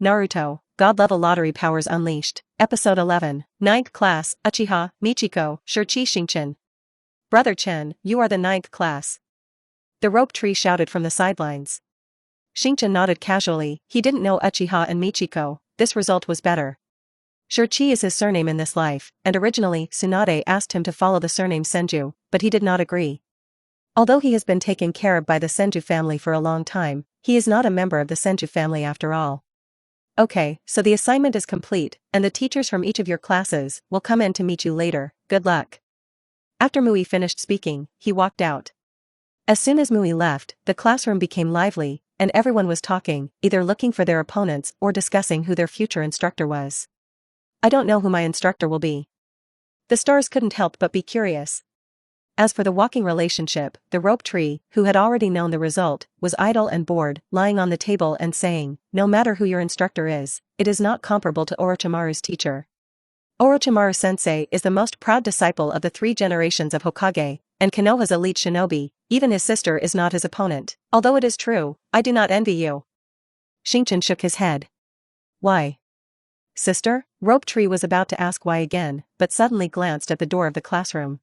Naruto, God-level lottery powers unleashed. Episode 11. Ninth class, Uchiha, Michiko, Shirchi Xingchen. Brother Chen, you are the ninth class. The rope tree shouted from the sidelines. Xingchen nodded casually, he didn't know Uchiha and Michiko, this result was better. Shirchi is his surname in this life, and originally Tsunade asked him to follow the surname Senju, but he did not agree. Although he has been taken care of by the Senju family for a long time, he is not a member of the Senju family after all. Okay, so the assignment is complete, and the teachers from each of your classes will come in to meet you later, good luck. After Mui finished speaking, he walked out. As soon as Mui left, the classroom became lively, and everyone was talking, either looking for their opponents or discussing who their future instructor was. I don't know who my instructor will be. The stars couldn't help but be curious. As for the walking relationship, the rope tree, who had already known the result, was idle and bored, lying on the table and saying, no matter who your instructor is, it is not comparable to Orochimaru's teacher. Orochimaru-sensei is the most proud disciple of the 3 generations of Hokage, and Konoha's elite shinobi, even his sister is not his opponent. Although it is true, I do not envy you. Xingchen shook his head. Why? Sister? Rope tree was about to ask why again, but suddenly glanced at the door of the classroom.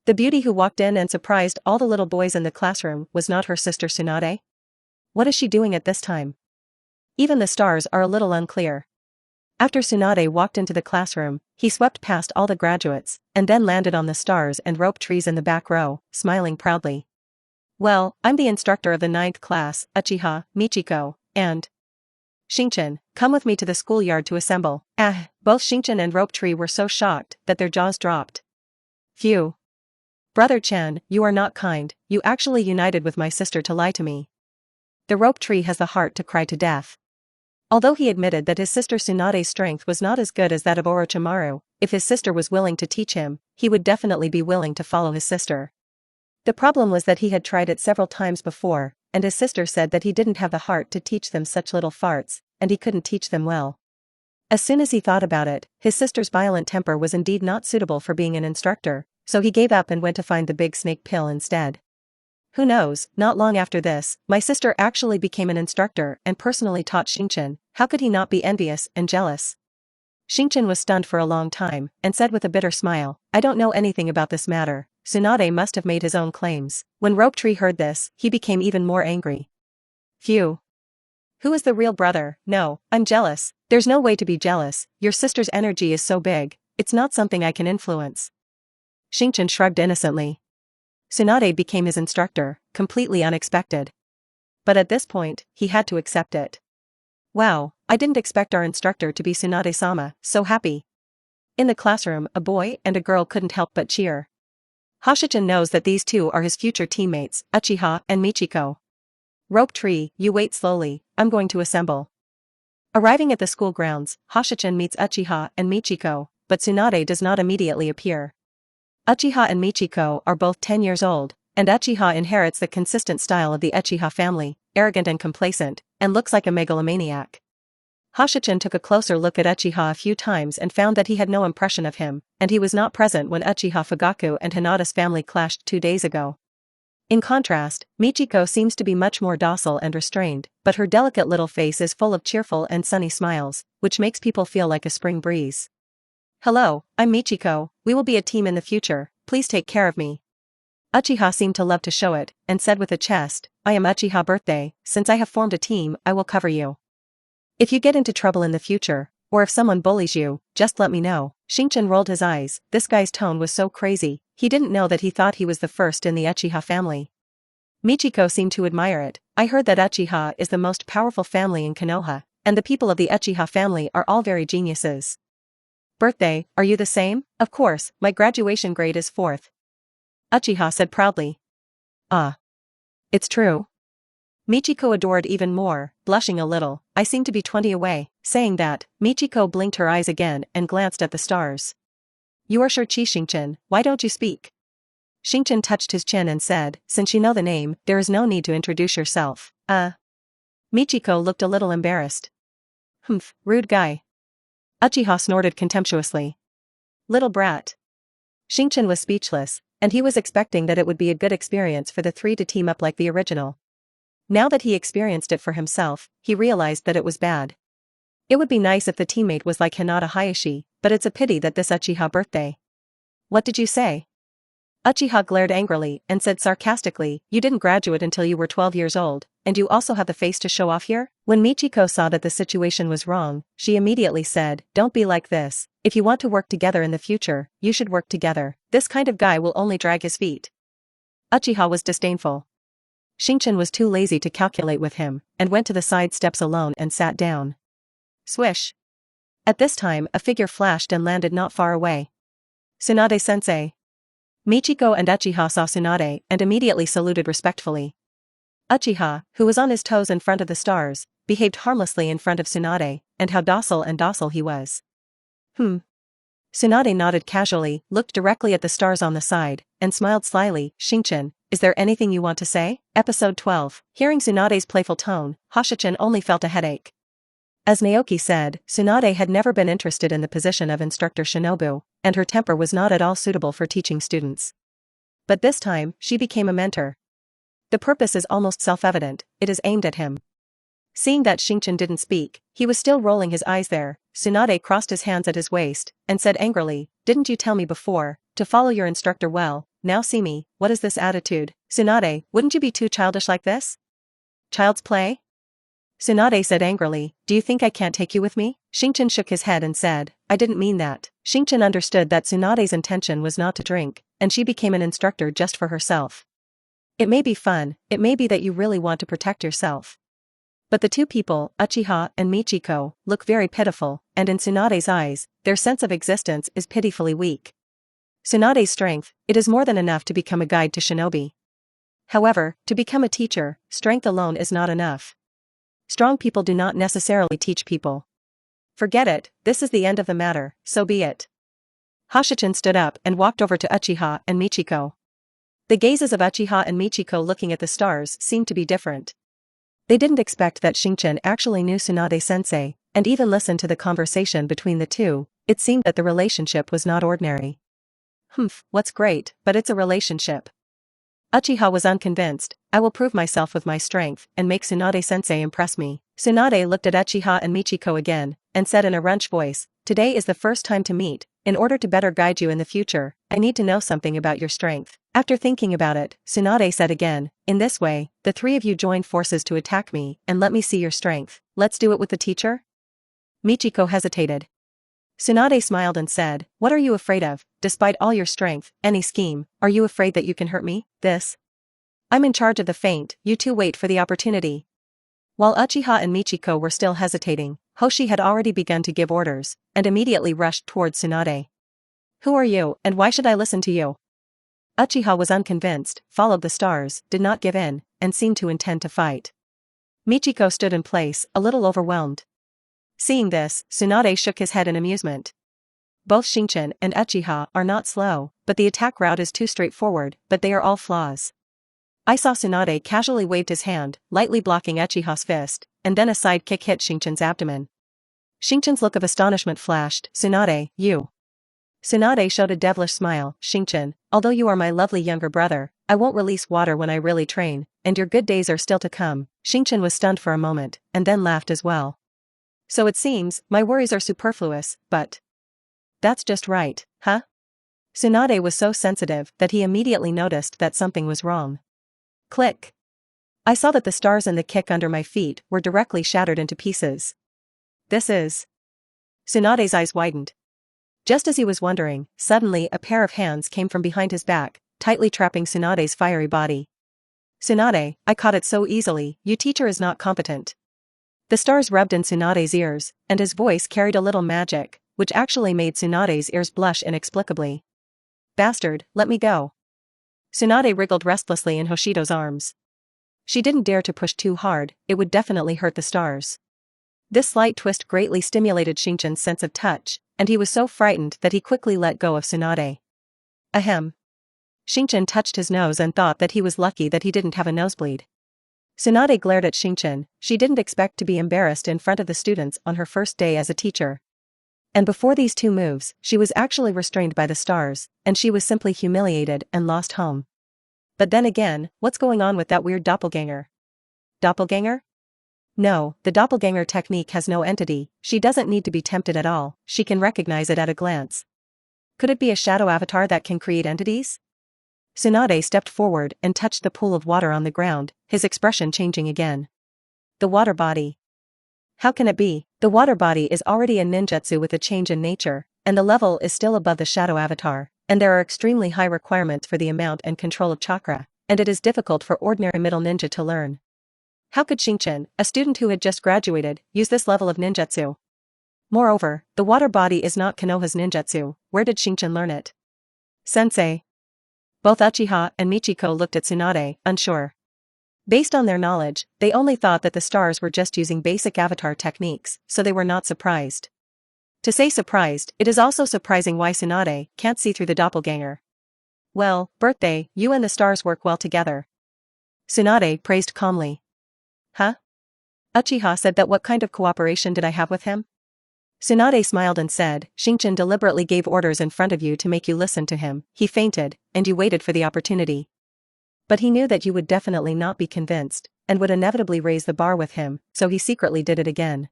The beauty who walked in and surprised all the little boys in the classroom was not her sister Tsunade? What is she doing at this time? Even the stars are a little unclear. After Tsunade walked into the classroom, he swept past all the graduates, and then landed on the stars and rope trees in the back row, smiling proudly. Well, I'm the instructor of the 9th class, Uchiha, Michiko, and Xingchen, come with me to the schoolyard to assemble. Both Xingchen and rope tree were so shocked that their jaws dropped. Phew. Brother Chen, you are not kind, you actually united with my sister to lie to me. The rope tree has the heart to cry to death. Although he admitted that his sister Tsunade's strength was not as good as that of Orochimaru, if his sister was willing to teach him, he would definitely be willing to follow his sister. The problem was that he had tried it several times before, and his sister said that he didn't have the heart to teach them such little farts, and he couldn't teach them well. As soon as he thought about it, his sister's violent temper was indeed not suitable for being an instructor, so he gave up and went to find the big snake pill instead. Who knows, not long after this, my sister actually became an instructor and personally taught Xingchen. How could he not be envious and jealous? Xingchen was stunned for a long time, and said with a bitter smile, I don't know anything about this matter, Tsunade must have made his own claims. When Rope Tree heard this, he became even more angry. Phew. Who is the real brother? No, I'm jealous. There's no way to be jealous, your sister's energy is so big, it's not something I can influence. Xingchen shrugged innocently. Tsunade became his instructor, completely unexpected. But at this point, he had to accept it. Wow, I didn't expect our instructor to be Tsunade-sama, so happy. In the classroom, a boy and a girl couldn't help but cheer. Hoshichin knows that these two are his future teammates, Uchiha and Michiko. Rope tree, you wait slowly, I'm going to assemble. Arriving at the school grounds, Hoshichin meets Uchiha and Michiko, but Tsunade does not immediately appear. Uchiha and Michiko are both 10 years old, and Uchiha inherits the consistent style of the Uchiha family, arrogant and complacent, and looks like a megalomaniac. Hoshichin took a closer look at Uchiha a few times and found that he had no impression of him, and he was not present when Uchiha Fugaku and Hinata's family clashed 2 days ago. In contrast, Michiko seems to be much more docile and restrained, but her delicate little face is full of cheerful and sunny smiles, which makes people feel like a spring breeze. Hello, I'm Michiko, we will be a team in the future, please take care of me. Uchiha seemed to love to show it, and said with a chest, I am Uchiha Birthday, since I have formed a team, I will cover you. If you get into trouble in the future, or if someone bullies you, just let me know. Xingchen rolled his eyes, this guy's tone was so crazy, he didn't know that he thought he was the first in the Uchiha family. Michiko seemed to admire it, I heard that Uchiha is the most powerful family in Konoha, and the people of the Uchiha family are all very geniuses. Birthday, are you the same? Of course, my graduation grade is 4th. Uchiha said proudly. Ah. It's true. Michiko adored even more, blushing a little, I seem to be 20 away. Saying that, Michiko blinked her eyes again and glanced at the stars. You are Shirchi Xingchen, why don't you speak? Xingchen touched his chin and said, since you know the name, there is no need to introduce yourself. Michiko looked a little embarrassed. Humph, rude guy. Uchiha snorted contemptuously. Little brat. Xingchen was speechless, and he was expecting that it would be a good experience for the 3 to team up like the original. Now that he experienced it for himself, he realized that it was bad. It would be nice if the teammate was like Hinata Hayashi, but it's a pity that this Uchiha birthday. What did you say? Uchiha glared angrily and said sarcastically, you didn't graduate until you were 12 years old, and you also have the face to show off here? When Michiko saw that the situation was wrong, she immediately said, don't be like this. If you want to work together in the future, you should work together. This kind of guy will only drag his feet. Uchiha was disdainful. Xingchen was too lazy to calculate with him, and went to the side steps alone and sat down. Swish. At this time, a figure flashed and landed not far away. Tsunade-sensei. Michiko and Uchiha saw Tsunade and immediately saluted respectfully. Uchiha, who was on his toes in front of the stars, behaved harmlessly in front of Tsunade, and how docile he was. Tsunade nodded casually, looked directly at the stars on the side, and smiled slyly. Xingchen, is there anything you want to say? Episode 12. Hearing Tsunade's playful tone, Hogyoku only felt a headache. As Naoki said, Tsunade had never been interested in the position of instructor Shinobu, and her temper was not at all suitable for teaching students. But this time, she became a mentor. The purpose is almost self-evident, it is aimed at him. Seeing that Xingchen didn't speak, he was still rolling his eyes there. Tsunade crossed his hands at his waist, and said angrily, didn't you tell me before, to follow your instructor well, now see me, what is this attitude? Tsunade, wouldn't you be too childish like this? Child's play? Tsunade said angrily, do you think I can't take you with me? Xingchen shook his head and said, I didn't mean that. Xingchen understood that Tsunade's intention was not to drink, and she became an instructor just for herself. It may be fun, it may be that you really want to protect yourself. But the two people, Uchiha and Michiko, look very pitiful, and in Tsunade's eyes, their sense of existence is pitifully weak. Tsunade's strength, it is more than enough to become a guide to shinobi. However, to become a teacher, strength alone is not enough. Strong people do not necessarily teach people. Forget it, this is the end of the matter, so be it. Hogyoku stood up and walked over to Uchiha and Michiko. The gazes of Uchiha and Michiko looking at the stars seemed to be different. They didn't expect that Xingchen actually knew Tsunade-sensei, and even listened to the conversation between the two. It seemed that the relationship was not ordinary. What's great, but it's a relationship. Uchiha was unconvinced. I will prove myself with my strength and make Tsunade-sensei impress me. Tsunade looked at Uchiha and Michiko again, and said in a wrench voice, today is the first time to meet. In order to better guide you in the future, I need to know something about your strength. After thinking about it, Tsunade said again, in this way, the three of you join forces to attack me and let me see your strength. Let's do it with the teacher? Michiko hesitated. Tsunade smiled and said, what are you afraid of? Despite all your strength, any scheme, are you afraid that you can hurt me? I'm in charge of the feint, you two wait for the opportunity. While Uchiha and Michiko were still hesitating, Hoshi had already begun to give orders, and immediately rushed towards Tsunade. Who are you, and why should I listen to you? Uchiha was unconvinced, followed the stars, did not give in, and seemed to intend to fight. Michiko stood in place, a little overwhelmed. Seeing this, Tsunade shook his head in amusement. Both Xingchen and Uchiha are not slow, but the attack route is too straightforward, but they are all flaws. I saw Tsunade casually waved his hand, lightly blocking Uchiha's fist, and then a side kick hit Xingchen's abdomen. Xingchen's look of astonishment flashed, Tsunade, you. Tsunade showed a devilish smile, Xingchen, although you are my lovely younger brother, I won't release water when I really train, and your good days are still to come. Xingchen was stunned for a moment, and then laughed as well. So it seems, my worries are superfluous, but... That's just right, huh? Tsunade was so sensitive that he immediately noticed that something was wrong. Click. I saw that the stars in the kick under my feet were directly shattered into pieces. This is... Tsunade's eyes widened. Just as he was wondering, suddenly a pair of hands came from behind his back, tightly trapping Tsunade's fiery body. Tsunade, I caught it so easily, your teacher is not competent. The stars rubbed in Tsunade's ears, and his voice carried a little magic, which actually made Tsunade's ears blush inexplicably. Bastard, let me go. Tsunade wriggled restlessly in Hoshido's arms. She didn't dare to push too hard, it would definitely hurt the stars. This slight twist greatly stimulated Xingchen's sense of touch, and he was so frightened that he quickly let go of Tsunade. Ahem. Xingchen touched his nose and thought that he was lucky that he didn't have a nosebleed. Tsunade glared at Xingchen. She didn't expect to be embarrassed in front of the students on her first day as a teacher. And before these two moves, she was actually restrained by the stars, and she was simply humiliated and lost home. But then again, what's going on with that weird doppelganger? Doppelganger? No, the doppelganger technique has no entity, she doesn't need to be tempted at all, she can recognize it at a glance. Could it be a shadow avatar that can create entities? Tsunade stepped forward and touched the pool of water on the ground, his expression changing again. The water body. How can it be? The water body is already a ninjutsu with a change in nature, and the level is still above the shadow avatar, and there are extremely high requirements for the amount and control of chakra, and it is difficult for ordinary middle ninja to learn. How could Xingchen, a student who had just graduated, use this level of ninjutsu? Moreover, the water body is not Konoha's ninjutsu, where did Xingchen learn it? Sensei. Both Uchiha and Michiko looked at Tsunade, unsure. Based on their knowledge, they only thought that the stars were just using basic avatar techniques, so they were not surprised. To say surprised, it is also surprising why Tsunade can't see through the doppelganger. Well, birthday, you and the stars work well together. Tsunade praised calmly. Huh? Uchiha said that what kind of cooperation did I have with him? Tsunade smiled and said, Xingchen deliberately gave orders in front of you to make you listen to him, he fainted, and you waited for the opportunity. But he knew that you would definitely not be convinced, and would inevitably raise the bar with him, so he secretly did it again.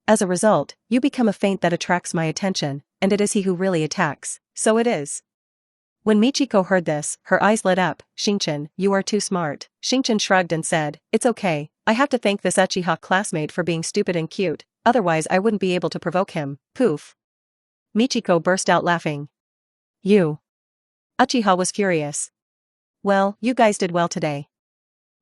As a result, you become a feint that attracts my attention, and it is he who really attacks, so it is. When Michiko heard this, her eyes lit up, Xingchen, you are too smart. Xingchen shrugged and said, it's okay, I have to thank this Uchiha classmate for being stupid and cute, otherwise I wouldn't be able to provoke him, poof. Michiko burst out laughing. You. Uchiha was furious. Well, you guys did well today.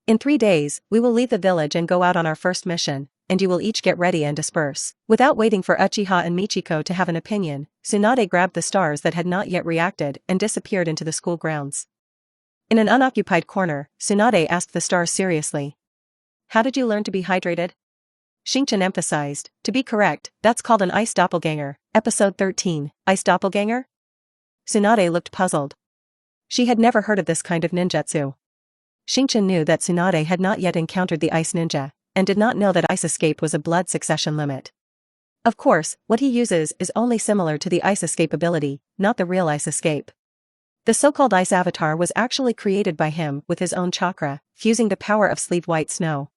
In 3 days, we will leave the village and go out on our first mission, and you will each get ready and disperse. Without waiting for Uchiha and Michiko to have an opinion, Tsunade grabbed the stars that had not yet reacted and disappeared into the school grounds. In an unoccupied corner, Tsunade asked the stars seriously. How did you learn to be hydrated? Xingchen emphasized, to be correct, that's called an ice doppelganger, episode 13, ice doppelganger? Tsunade looked puzzled. She had never heard of this kind of ninjutsu. Xingchen knew that Tsunade had not yet encountered the ice ninja, and did not know that ice escape was a blood succession limit. Of course, what he uses is only similar to the ice escape ability, not the real ice escape. The so-called ice avatar was actually created by him with his own chakra, fusing the power of sleet white snow.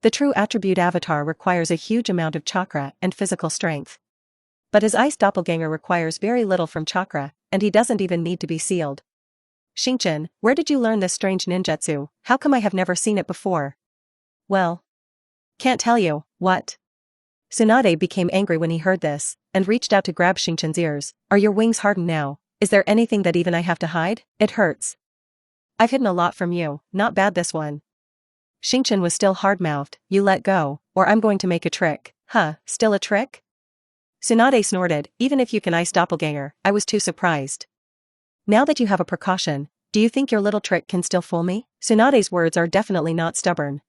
The true attribute avatar requires a huge amount of chakra and physical strength. But his ice doppelganger requires very little from chakra, and he doesn't even need to be sealed. Xingchen, where did you learn this strange ninjutsu? How come I have never seen it before? Well. Can't tell you, what? Tsunade became angry when he heard this, and reached out to grab Xingchen's ears. Are your wings hardened now? Is there anything that even I have to hide? It hurts. I've hidden a lot from you, not bad this one. Xingchen was still hard-mouthed, you let go, or I'm going to make a trick. Huh, still a trick? Tsunade snorted, even if you can ice doppelganger, I was too surprised. Now that you have a precaution, do you think your little trick can still fool me? Tsunade's words are definitely not stubborn.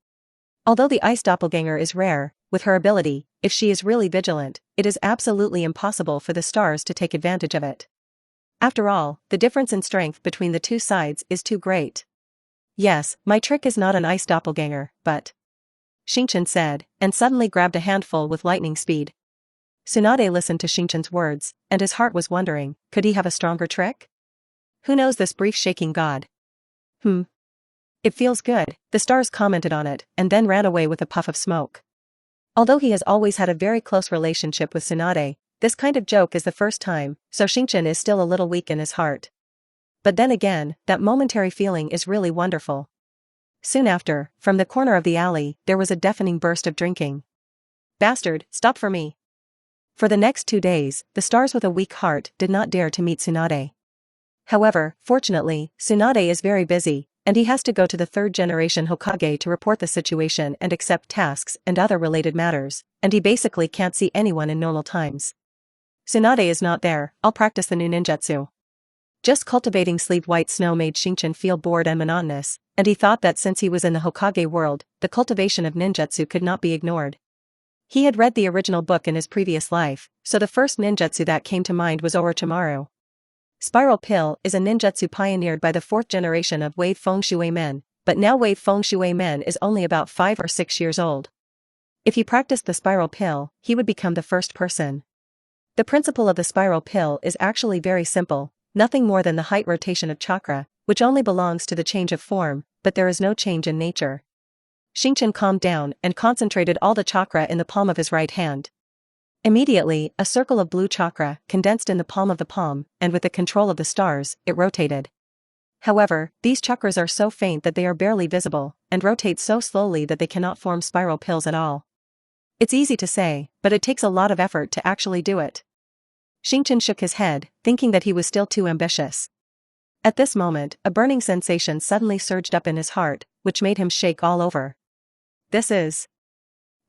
Although the ice doppelganger is rare, with her ability, if she is really vigilant, it is absolutely impossible for the stars to take advantage of it. After all, the difference in strength between the two sides is too great. Yes, my trick is not an ice doppelganger, but... Xingchen said, and suddenly grabbed a handful with lightning speed. Tsunade listened to Xingchen's words, and his heart was wondering, could he have a stronger trick? Who knows this brief shaking god? It feels good, the stars commented on it, and then ran away with a puff of smoke. Although he has always had a very close relationship with Tsunade, this kind of joke is the first time, so Xingchen is still a little weak in his heart. But then again, that momentary feeling is really wonderful. Soon after, from the corner of the alley, there was a deafening burst of drinking. Bastard, stop for me. For the next 2 days, the stars with a weak heart did not dare to meet Tsunade. However, fortunately, Tsunade is very busy, and he has to go to the 3rd generation Hokage to report the situation and accept tasks and other related matters, and he basically can't see anyone in normal times. Tsunade is not there, I'll practice the new ninjutsu. Just cultivating sleet white snow made Xingchen feel bored and monotonous, and he thought that since he was in the Hokage world, the cultivation of ninjutsu could not be ignored. He had read the original book in his previous life, so the first ninjutsu that came to mind was Orochimaru. Spiral Pill is a ninjutsu pioneered by the 4th generation of Wei Feng Shui men, but now Wei Feng Shui men is only about 5 or 6 years old. If he practiced the Spiral Pill, he would become the first person. The principle of the Spiral Pill is actually very simple, nothing more than the height rotation of chakra, which only belongs to the change of form, but there is no change in nature. Xingchen calmed down and concentrated all the chakra in the palm of his right hand. Immediately, a circle of blue chakra condensed in the palm of the palm, and with the control of the stars, it rotated. However, these chakras are so faint that they are barely visible, and rotate so slowly that they cannot form spiral pills at all. It's easy to say, but it takes a lot of effort to actually do it. Xingchen shook his head, thinking that he was still too ambitious. At this moment, a burning sensation suddenly surged up in his heart, which made him shake all over. This is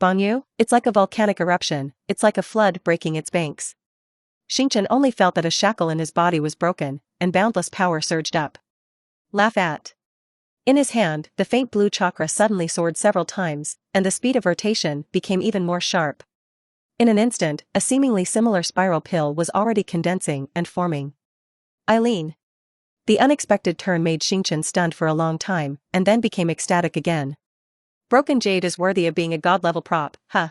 Banyu? It's like a volcanic eruption, it's like a flood breaking its banks. Xingchen only felt that a shackle in his body was broken, and boundless power surged up. Laugh at. In his hand, the faint blue chakra suddenly soared several times, and the speed of rotation became even more sharp. In an instant, a seemingly similar spiral pill was already condensing and forming. Eileen. The unexpected turn made Xingchen stunned for a long time, and then became ecstatic again. Broken jade is worthy of being a god-level prop, huh?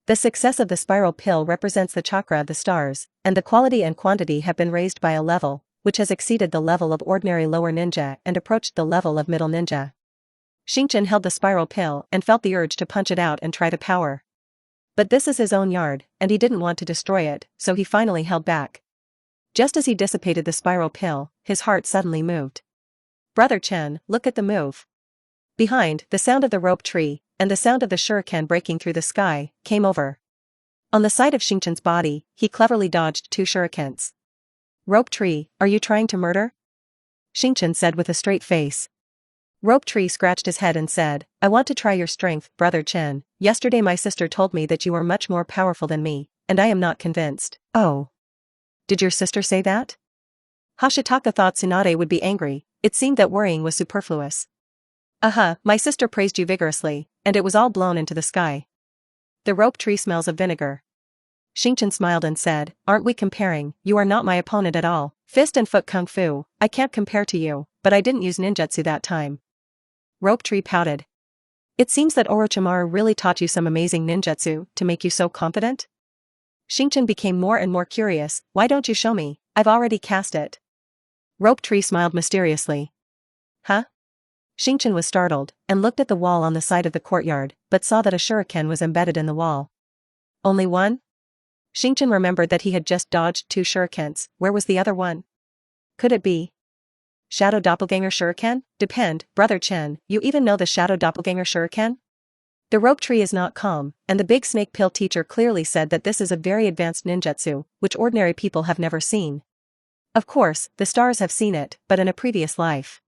The success of the spiral pill represents the chakra of the stars, and the quality and quantity have been raised by a level, which has exceeded the level of ordinary lower ninja and approached the level of middle ninja. Xingchen held the spiral pill and felt the urge to punch it out and try the power. But this is his own yard, and he didn't want to destroy it, so he finally held back. Just as he dissipated the spiral pill, his heart suddenly moved. Brother Chen, look at the move. Behind, the sound of the rope tree, and the sound of the shuriken breaking through the sky, came over. On the side of Xingchen's body, he cleverly dodged 2 shurikens. Rope tree, are you trying to murder? Xingchen said with a straight face. Rope tree scratched his head and said, I want to try your strength, Brother Chen. Yesterday my sister told me that you are much more powerful than me, and I am not convinced. Oh. Did your sister say that? Hashitaka thought Tsunade would be angry. It seemed that worrying was superfluous. My sister praised you vigorously, and it was all blown into the sky. The rope tree smells of vinegar. Xingchen smiled and said, aren't we comparing? You are not my opponent at all. Fist and foot kung fu, I can't compare to you, but I didn't use ninjutsu that time. Rope tree pouted. It seems that Orochimaru really taught you some amazing ninjutsu to make you so confident? Xingchen became more and more curious. Why don't you show me? I've already cast it. Rope tree smiled mysteriously. Huh? Xingchen was startled, and looked at the wall on the side of the courtyard, but saw that a shuriken was embedded in the wall. Only one? Xingchen remembered that he had just dodged 2 shurikens. Where was the other one? Could it be Shadow Doppelganger Shuriken? Depend, Brother Chen, you even know the Shadow Doppelganger Shuriken? The rope tree is not calm, and the big snake pill teacher clearly said that this is a very advanced ninjutsu, which ordinary people have never seen. Of course, the stars have seen it, but in a previous life.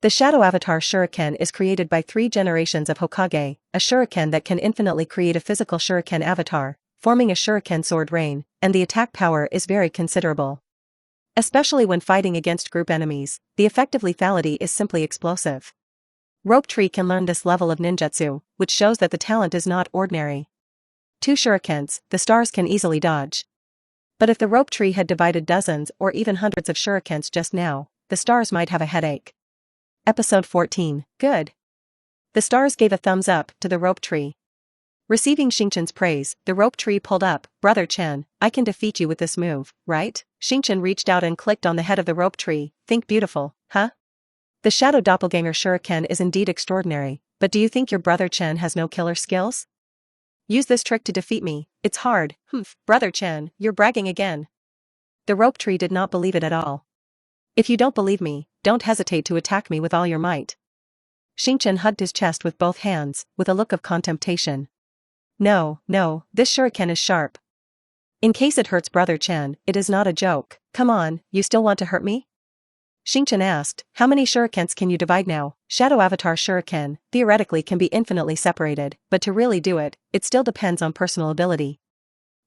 The Shadow Avatar Shuriken is created by 3 generations of Hokage, a shuriken that can infinitely create a physical shuriken avatar, forming a shuriken sword rain, and the attack power is very considerable. Especially when fighting against group enemies, the effective lethality is simply explosive. Rope tree can learn this level of ninjutsu, which shows that the talent is not ordinary. 2 shurikens, the stars can easily dodge. But if the rope tree had divided dozens or even hundreds of shurikens just now, the stars might have a headache. Episode 14, good. The stars gave a thumbs up to the rope tree. Receiving Xingchen's praise, the rope tree pulled up. Brother Chen, I can defeat you with this move, right? Xingchen reached out and clicked on the head of the rope tree. Think beautiful, huh? The Shadow Doppelganger Shuriken is indeed extraordinary, but do you think your brother Chen has no killer skills? Use this trick to defeat me. It's hard. Brother Chen, you're bragging again. The rope tree did not believe it at all. If you don't believe me, don't hesitate to attack me with all your might. Xingchen hugged his chest with both hands, with a look of contemptation. No, this shuriken is sharp. In case it hurts Brother Chen, it is not a joke. Come on, you still want to hurt me? Xingchen asked, how many shurikens can you divide now? Shadow Avatar Shuriken, theoretically can be infinitely separated, but to really do it, it still depends on personal ability.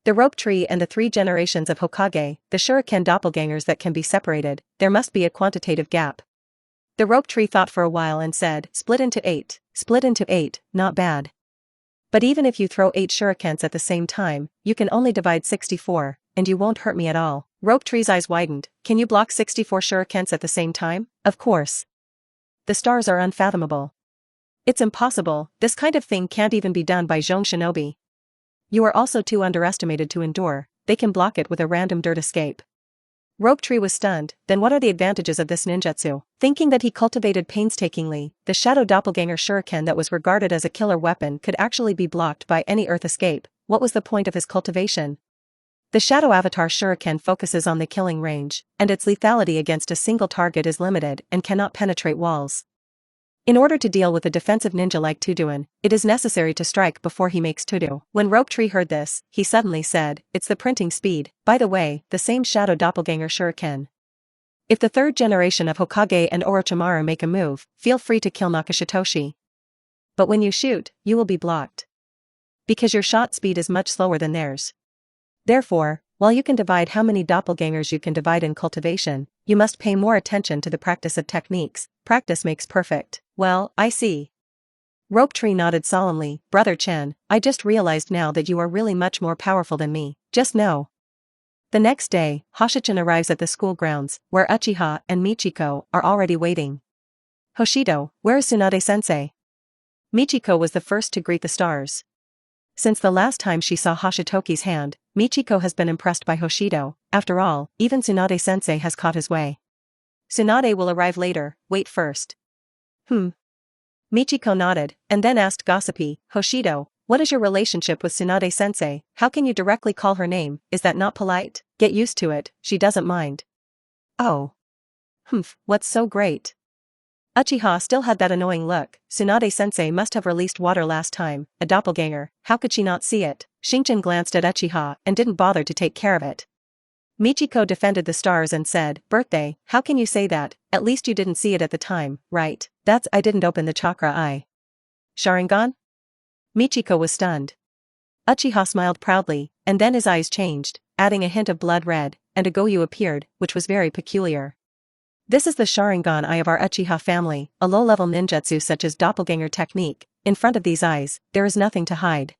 The rope tree and the 3 generations of Hokage, the shuriken doppelgangers that can be separated, there must be a quantitative gap. The rope tree thought for a while and said, split into 8. Split into 8, not bad. But even if you throw 8 shurikens at the same time, you can only divide 64, and you won't hurt me at all. Rope tree's eyes widened. Can you block 64 shurikens at the same time? Of course. The stars are unfathomable. It's impossible, this kind of thing can't even be done by Zhong Shinobi. You are also too underestimated to endure, they can block it with a random dirt escape. Rope Tree was stunned. Then what are the advantages of this ninjutsu? Thinking that he cultivated painstakingly, the shadow doppelganger shuriken that was regarded as a killer weapon could actually be blocked by any earth escape. What was the point of his cultivation? The shadow avatar shuriken focuses on the killing range, and its lethality against a single target is limited and cannot penetrate walls. In order to deal with a defensive ninja like Tuduan, it is necessary to strike before he makes Tudu. When Rope Tree heard this, he suddenly said, "It's the printing speed." By the way, the same shadow doppelganger shuriken. If the third generation of Hokage and Orochimaru make a move, feel free to kill Nakashitoshi. But when you shoot, you will be blocked. Because your shot speed is much slower than theirs. Therefore, while you can divide how many doppelgangers you can divide in cultivation, you must pay more attention to the practice of techniques. Practice makes perfect. Well, I see. Rope Tree nodded solemnly. Brother Chen, I just realized now that you are really much more powerful than me. Just know. The next day, Hoshichin arrives at the school grounds, where Uchiha and Michiko are already waiting. Hoshido, where is Tsunade-sensei? Michiko was the first to greet the stars. Since the last time she saw Hashitoki's hand, Michiko has been impressed by Hoshido. After all, even Tsunade-sensei has caught his way. Tsunade will arrive later, wait first. Michiko nodded, and then asked gossipy, Hoshido, what is your relationship with Tsunade-sensei? How can you directly call her name? Is that not polite? Get used to it, she doesn't mind. Oh. What's so great? Uchiha still had that annoying look. Tsunade-sensei must have released water last time, a doppelganger, how could she not see it? Xingchen glanced at Uchiha and didn't bother to take care of it. Michiko defended the stars and said, birthday, how can you say that? At least you didn't see it at the time, right? I didn't open the chakra eye. Sharingan? Michiko was stunned. Uchiha smiled proudly, and then his eyes changed, adding a hint of blood red, and a Goyu appeared, which was very peculiar. This is the Sharingan eye of our Uchiha family, a low-level ninjutsu such as doppelganger technique. In front of these eyes, there is nothing to hide.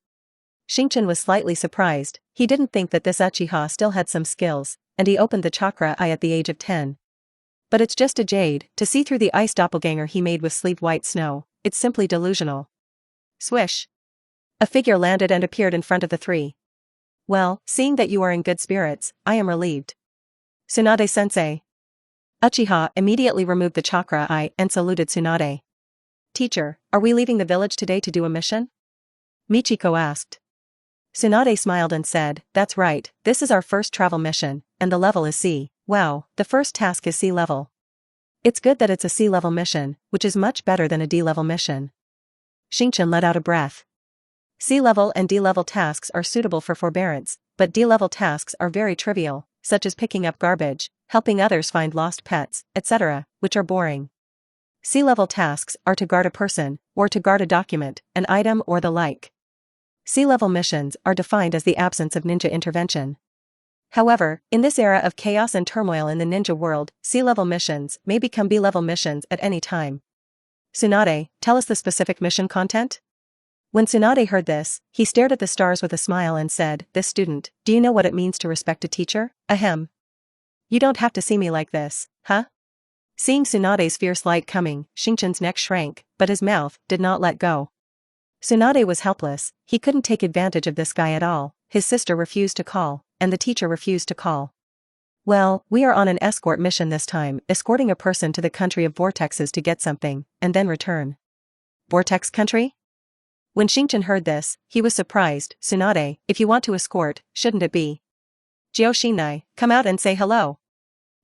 Xingchen was slightly surprised. He didn't think that this Uchiha still had some skills, and he opened the chakra eye at the age of 10. But it's just a jade, to see through the ice doppelganger he made with sleep white snow, it's simply delusional. Swish. A figure landed and appeared in front of the three. Well, seeing that you are in good spirits, I am relieved. Tsunade-sensei. Uchiha immediately removed the chakra eye and saluted Tsunade. Teacher, are we leaving the village today to do a mission? Michiko asked. Tsunade smiled and said, that's right, this is our first travel mission, and the level is C. Wow, the first task is C level. It's good that it's a C level mission, which is much better than a D level mission. Xingchen let out a breath. C level and D level tasks are suitable for forbearance, but D level tasks are very trivial, such as picking up garbage, helping others find lost pets, etc., which are boring. C level tasks are to guard a person, or to guard a document, an item or the like. C-level missions are defined as the absence of ninja intervention. However, in this era of chaos and turmoil in the ninja world, C-level missions may become B-level missions at any time. Tsunade, tell us the specific mission content? When Tsunade heard this, he stared at the stars with a smile and said, this student, do you know what it means to respect a teacher? Ahem. You don't have to see me like this, huh? Seeing Tsunade's fierce light coming, Xingchen's neck shrank, but his mouth did not let go. Tsunade was helpless, he couldn't take advantage of this guy at all, his sister refused to call, and the teacher refused to call. Well, we are on an escort mission this time, escorting a person to the country of vortexes to get something, and then return. Vortex country? When Xingchen heard this, he was surprised. Tsunade, if you want to escort, shouldn't it be? Jioshinai, come out and say hello.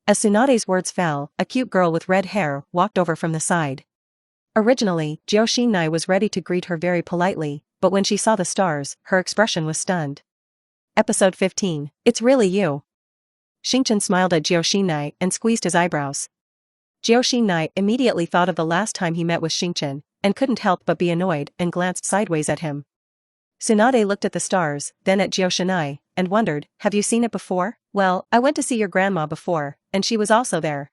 As Tsunade's words fell, a cute girl with red hair walked over from the side. Originally, Jioshinai was ready to greet her very politely, but when she saw the stars, her expression was stunned. Episode 15, It's really you. Xingchen smiled at Jioshinai and squeezed his eyebrows. Jioshinai immediately thought of the last time he met with Xingchen, and couldn't help but be annoyed and glanced sideways at him. Tsunade looked at the stars, then at Jioshinai, and wondered, have you seen it before? Well, I went to see your grandma before, and she was also there.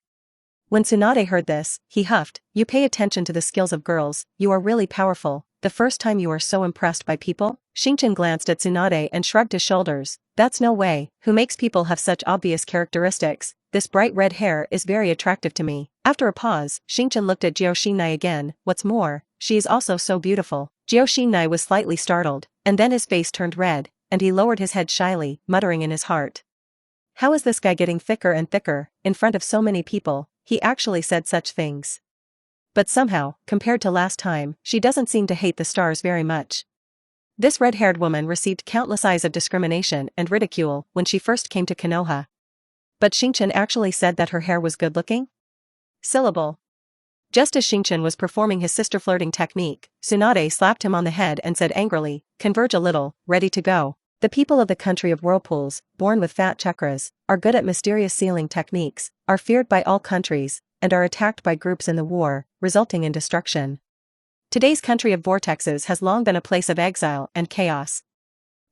When Tsunade heard this, he huffed, you pay attention to the skills of girls, you are really powerful, the first time you are so impressed by people? Xingchen glanced at Tsunade and shrugged his shoulders, that's no way, who makes people have such obvious characteristics, this bright red hair is very attractive to me. After a pause, Xingchen looked at Jioshinai again, what's more, she is also so beautiful. Jioshinai was slightly startled, and then his face turned red, and he lowered his head shyly, muttering in his heart. How is this guy getting thicker and thicker? In front of so many people, he actually said such things. But somehow, compared to last time, she doesn't seem to hate the stars very much. This red-haired woman received countless eyes of discrimination and ridicule when she first came to Konoha. But Xingchen actually said that her hair was good-looking? Syllable. Just as Xingchen was performing his sister-flirting technique, Tsunade slapped him on the head and said angrily, "Converge a little, ready to go." The people of the country of whirlpools, born with fat chakras, are good at mysterious sealing techniques, are feared by all countries, and are attacked by groups in the war, resulting in destruction. Today's country of vortexes has long been a place of exile and chaos.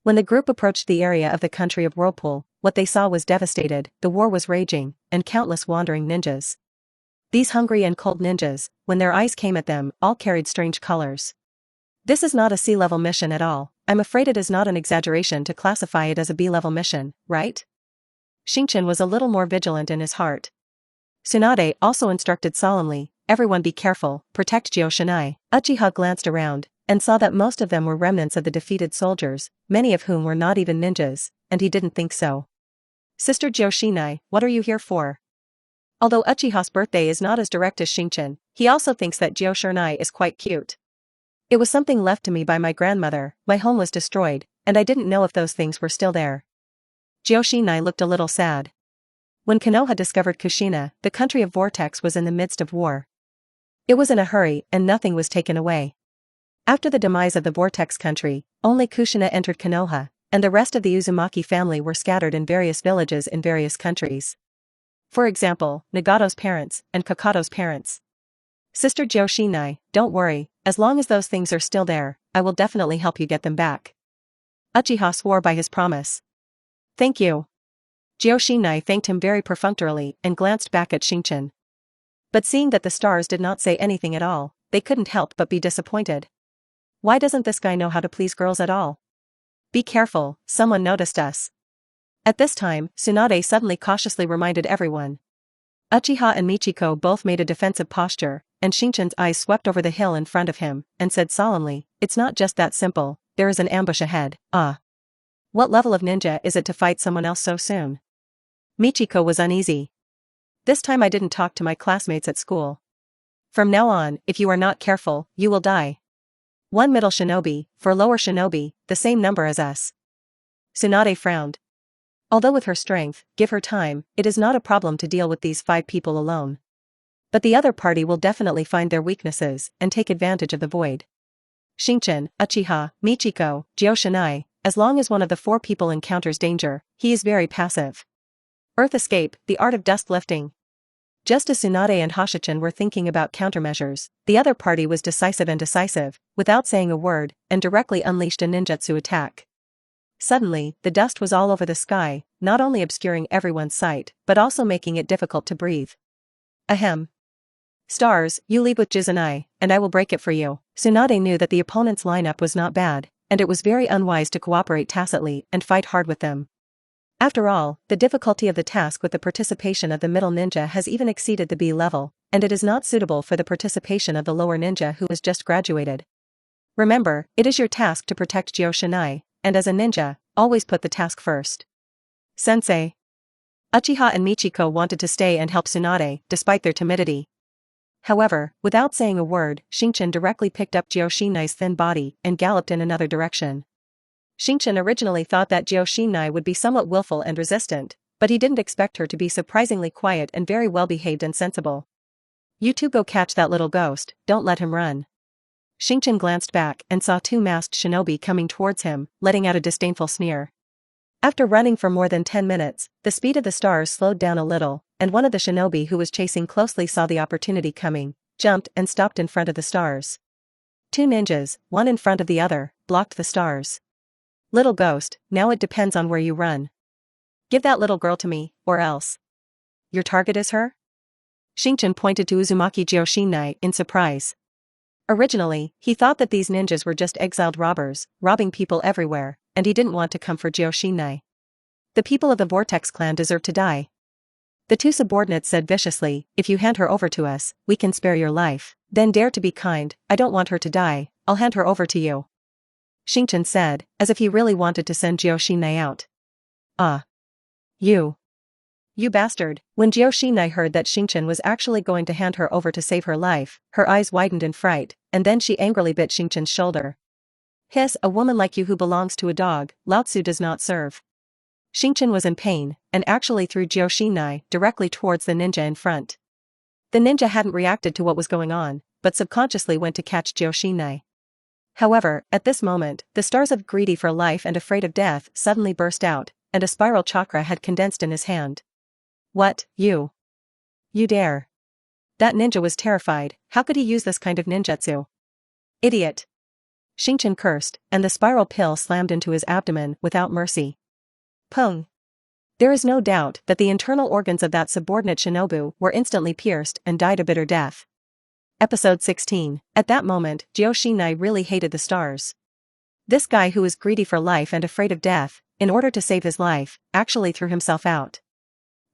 When the group approached the area of the country of whirlpool, what they saw was devastated, the war was raging, and countless wandering ninjas. These hungry and cold ninjas, when their eyes came at them, all carried strange colors. This is not a C-level mission at all. I'm afraid it is not an exaggeration to classify it as a B-level mission, right? Xingchen was a little more vigilant in his heart. Tsunade also instructed solemnly, "Everyone be careful, protect Joshinai." Uchiha glanced around, and saw that most of them were remnants of the defeated soldiers, many of whom were not even ninjas, and he didn't think so. "Sister Joshinai, what are you here for?" Although Uchiha's birthday is not as direct as Xingchen, he also thinks that Joshinai is quite cute. "It was something left to me by my grandmother, my home was destroyed, and I didn't know if those things were still there." Joshinai looked a little sad. When Konoha discovered Kushina, the country of Vortex was in the midst of war. It was in a hurry, and nothing was taken away. After the demise of the Vortex country, only Kushina entered Konoha, and the rest of the Uzumaki family were scattered in various villages in various countries. For example, Nagato's parents, and Kakato's parents. "Sister Joshinai, don't worry, as long as those things are still there, I will definitely help you get them back." Uchiha swore by his promise. "Thank you." Joshinai thanked him very perfunctorily and glanced back at Xingchen. But seeing that the stars did not say anything at all, they couldn't help but be disappointed. Why doesn't this guy know how to please girls at all? "Be careful, someone noticed us." At this time, Tsunade suddenly cautiously reminded everyone. Uchiha and Michiko both made a defensive posture, and Xingchen's eyes swept over the hill in front of him, and said solemnly, "It's not just that simple, there is an ambush ahead." "Ah. What level of ninja is it to fight someone else so soon?" Michiko was uneasy. "This time I didn't talk to my classmates at school. From now on, if you are not careful, you will die. One middle shinobi, for lower shinobi, the same number as us." Tsunade frowned. Although with her strength, give her time, it is not a problem to deal with these 5 people alone. But the other party will definitely find their weaknesses and take advantage of the void. Xingchen, Uchiha, Michiko, Joshinai, as long as one of the 4 people encounters danger, he is very passive. Earth escape, the art of dust lifting. Just as Tsunade and Hashichin were thinking about countermeasures, the other party was decisive and decisive, without saying a word, and directly unleashed a ninjutsu attack. Suddenly, the dust was all over the sky, not only obscuring everyone's sight, but also making it difficult to breathe. "Ahem. Stars, you leave with Jizunai, and I will break it for you." Tsunade knew that the opponent's lineup was not bad, and it was very unwise to cooperate tacitly and fight hard with them. After all, the difficulty of the task with the participation of the middle ninja has even exceeded the B level, and it is not suitable for the participation of the lower ninja who has just graduated. Remember, it is your task to protect Joshinai, and as a ninja, always put the task first. "Sensei." Uchiha and Michiko wanted to stay and help Tsunade, despite their timidity. However, without saying a word, Xingchen directly picked up Joshinai's thin body and galloped in another direction. Xingchen originally thought that Joshinai would be somewhat willful and resistant, but he didn't expect her to be surprisingly quiet and very well behaved and sensible. "You two go catch that little ghost, don't let him run." Xingchen glanced back and saw 2 masked shinobi coming towards him, letting out a disdainful sneer. After running for more than 10 minutes, the speed of the stars slowed down a little, and one of the shinobi who was chasing closely saw the opportunity coming, jumped and stopped in front of the stars. 2 ninjas, one in front of the other, blocked the stars. "Little ghost, now it depends on where you run. Give that little girl to me, or else." "Your target is her?" Xingchen pointed to Uzumaki Joshinai in surprise. Originally, he thought that these ninjas were just exiled robbers, robbing people everywhere, and he didn't want to come for Joshinai. "The people of the Vortex clan deserve to die." The 2 subordinates said viciously, "If you hand her over to us, we can spare your life. Then dare to be kind, I don't want her to die, I'll hand her over to you." Xingchen said, as if he really wanted to send Joshinai out. "Ah. You. You bastard. When Jioshinai heard that Xingchen was actually going to hand her over to save her life, her eyes widened in fright, and then she angrily bit Xingchen's shoulder. Hiss, a woman like you who belongs to a dog, Lao Tzu does not serve. Xingchen was in pain, and actually threw Jioshinai directly towards the ninja in front. The ninja hadn't reacted to what was going on, but subconsciously went to catch Jioshinai. However, at this moment, the stars of greedy for life and afraid of death suddenly burst out, and a spiral chakra had condensed in his hand. What, you? You dare? That ninja was terrified. How could he use this kind of ninjutsu? Idiot! Xingchen cursed, and the spiral pill slammed into his abdomen without mercy. Pung! There is no doubt that the internal organs of that subordinate shinobu were instantly pierced and died a bitter death. Episode 16. At that moment, Jioshinai really hated the stars. This guy who was greedy for life and afraid of death, in order to save his life, actually threw himself out.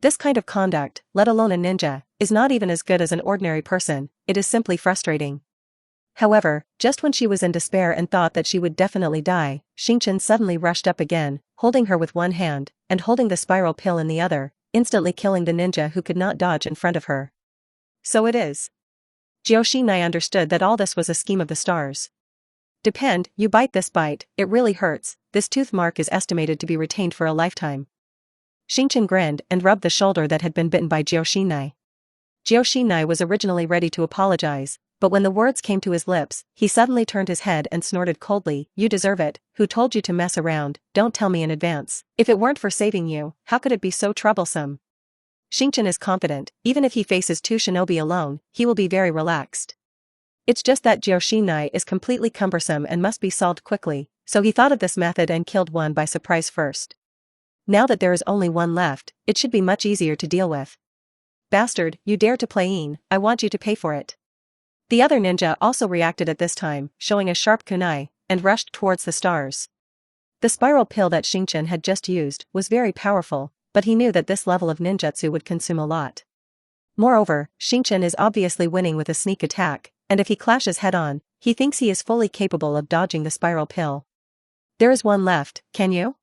This kind of conduct, let alone a ninja, is not even as good as an ordinary person. It is simply frustrating. However, just when she was in despair and thought that she would definitely die, Xingchen suddenly rushed up again, holding her with one hand, and holding the spiral pill in the other, instantly killing the ninja who could not dodge in front of her. So it is. Jioshinai understood that all this was a scheme of the stars. Depend, you bite this bite, it really hurts, this tooth mark is estimated to be retained for a lifetime. Xingchen grinned and rubbed the shoulder that had been bitten by Jioshinai. Jioshinai was originally ready to apologize, but when the words came to his lips, he suddenly turned his head and snorted coldly, "You deserve it, who told you to mess around, don't tell me in advance. If it weren't for saving you, how could it be so troublesome?" Xingchen is confident, even if he faces two shinobi alone, he will be very relaxed. It's just that Jioshinai is completely cumbersome and must be solved quickly, so he thought of this method and killed one by surprise first. Now that there is only one left, it should be much easier to deal with. Bastard, you dare to play in, I want you to pay for it. The other ninja also reacted at this time, showing a sharp kunai, and rushed towards the stars. The spiral pill that Xingchen had just used was very powerful, but he knew that this level of ninjutsu would consume a lot. Moreover, Xingchen is obviously winning with a sneak attack, and if he clashes head-on, he thinks he is fully capable of dodging the spiral pill. There is one left, can you?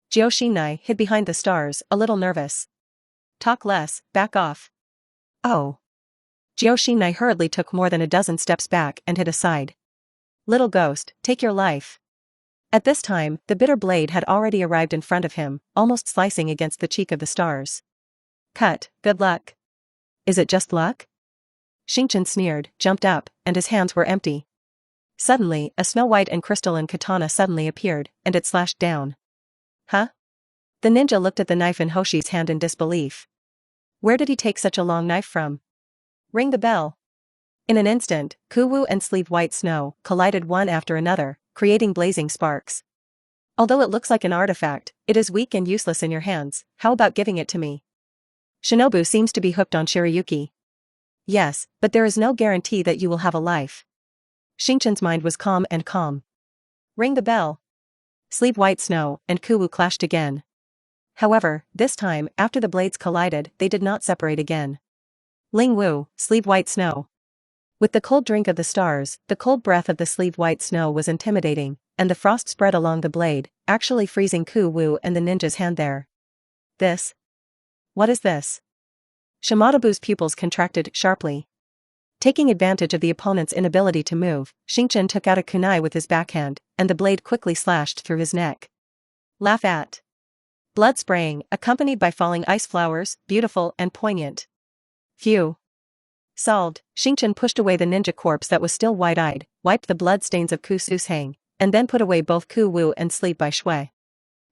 Jioshinai hid behind the stars, a little nervous. Talk less, back off. Oh. Jioshinai hurriedly took more than a dozen steps back and hid aside. Little ghost, take your life. At this time, the bitter blade had already arrived in front of him, almost slicing against the cheek of the stars. Cut, good luck. Is it just luck? Xingchen sneered, jumped up, and his hands were empty. Suddenly, a snow-white and crystalline katana suddenly appeared, and it slashed down. Huh? The ninja looked at the knife in Hoshi's hand in disbelief. Where did he take such a long knife from? Ring the bell. In an instant, Kuwu and Sleeve White Snow collided one after another, creating blazing sparks. Although it looks like an artifact, it is weak and useless in your hands. How about giving it to me? Shinobu seems to be hooked on Shirayuki. Yes, but there is no guarantee that you will have a life. Xingchen's mind was calm. Ring the bell. Sleeve White Snow and Kuwu clashed again. However, this time, after the blades collided, they did not separate again. Ling Wu, Sleeve White Snow. With the cold drink of the stars, the cold breath of the Sleeve White Snow was intimidating, and the frost spread along the blade, actually freezing Kuwu and the ninja's hand there. This? What is this? Shimadabu's pupils contracted sharply. Taking advantage of the opponent's inability to move, Xingchen took out a kunai with his backhand, and the blade quickly slashed through his neck. Laugh at. Blood spraying, accompanied by falling ice flowers, beautiful and poignant. Phew. Solved, Xingchen pushed away the ninja corpse that was still wide-eyed, wiped the blood stains of Ku Sushang, and then put away both Ku Wu and Sleep by Shui.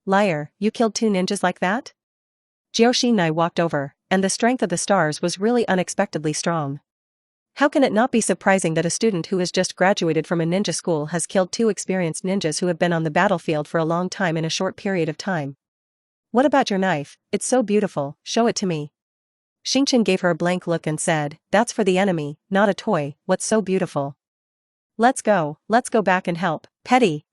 Liar, you killed two ninjas like that? Jioshinai walked over, and the strength of the stars was really unexpectedly strong. How can it not be surprising that a student who has just graduated from a ninja school has killed two experienced ninjas who have been on the battlefield for a long time in a short period of time? What about your knife? It's so beautiful, show it to me. Xingchen gave her a blank look and said, that's for the enemy, not a toy, what's so beautiful? Let's go back and help, petty.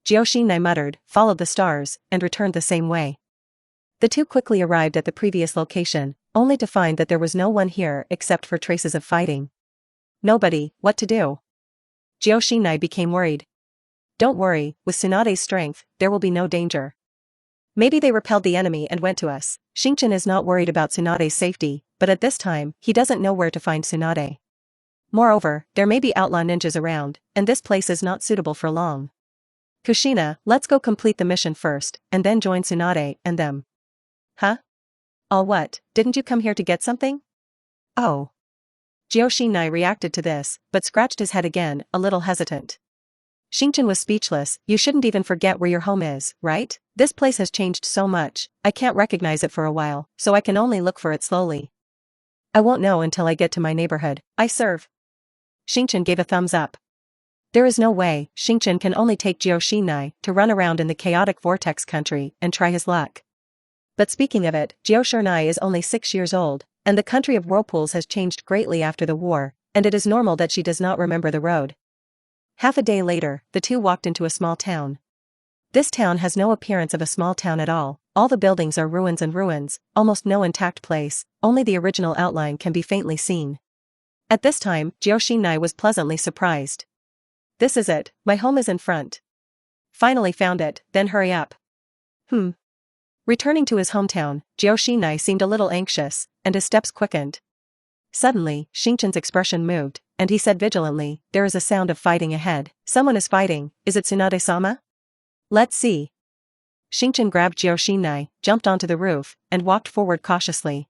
Jioshinai muttered, followed the stars, and returned the same way. The two quickly arrived at the previous location, only to find that there was no one here except for traces of fighting. Nobody, what to do? Jioshinai became worried. Don't worry, with Tsunade's strength, there will be no danger. Maybe they repelled the enemy and went to us. Xingchen is not worried about Tsunade's safety, but at this time, he doesn't know where to find Tsunade. Moreover, there may be outlaw ninjas around, and this place is not suitable for long. Kushina, let's go complete the mission first, and then join Tsunade and them. Huh? All what, didn't you come here to get something? Oh. Jioshinai reacted to this, but scratched his head again, a little hesitant. Xingchen was speechless. You shouldn't even forget where your home is, right? This place has changed so much, I can't recognize it for a while, so I can only look for it slowly. I won't know until I get to my neighborhood. I serve. Xingchen gave a thumbs up. There is no way, Xingchen can only take Jioshinai to run around in the chaotic vortex country and try his luck. But speaking of it, Jioshinai is only 6 years old, and the country of whirlpools has changed greatly after the war, and it is normal that she does not remember the road. Half a day later, the two walked into a small town. This town has no appearance of a small town at all the buildings are ruins and ruins, almost no intact place, only the original outline can be faintly seen. At this time, Jioshinai was pleasantly surprised. This is it, my home is in front. Finally found it, then hurry up. Returning to his hometown, Jioshinai seemed a little anxious, and his steps quickened. Suddenly, Xingchen's expression moved, and he said vigilantly, there is a sound of fighting ahead. Someone is fighting, is it Tsunade-sama? Let's see. Xingchen grabbed Jioshinai, jumped onto the roof, and walked forward cautiously.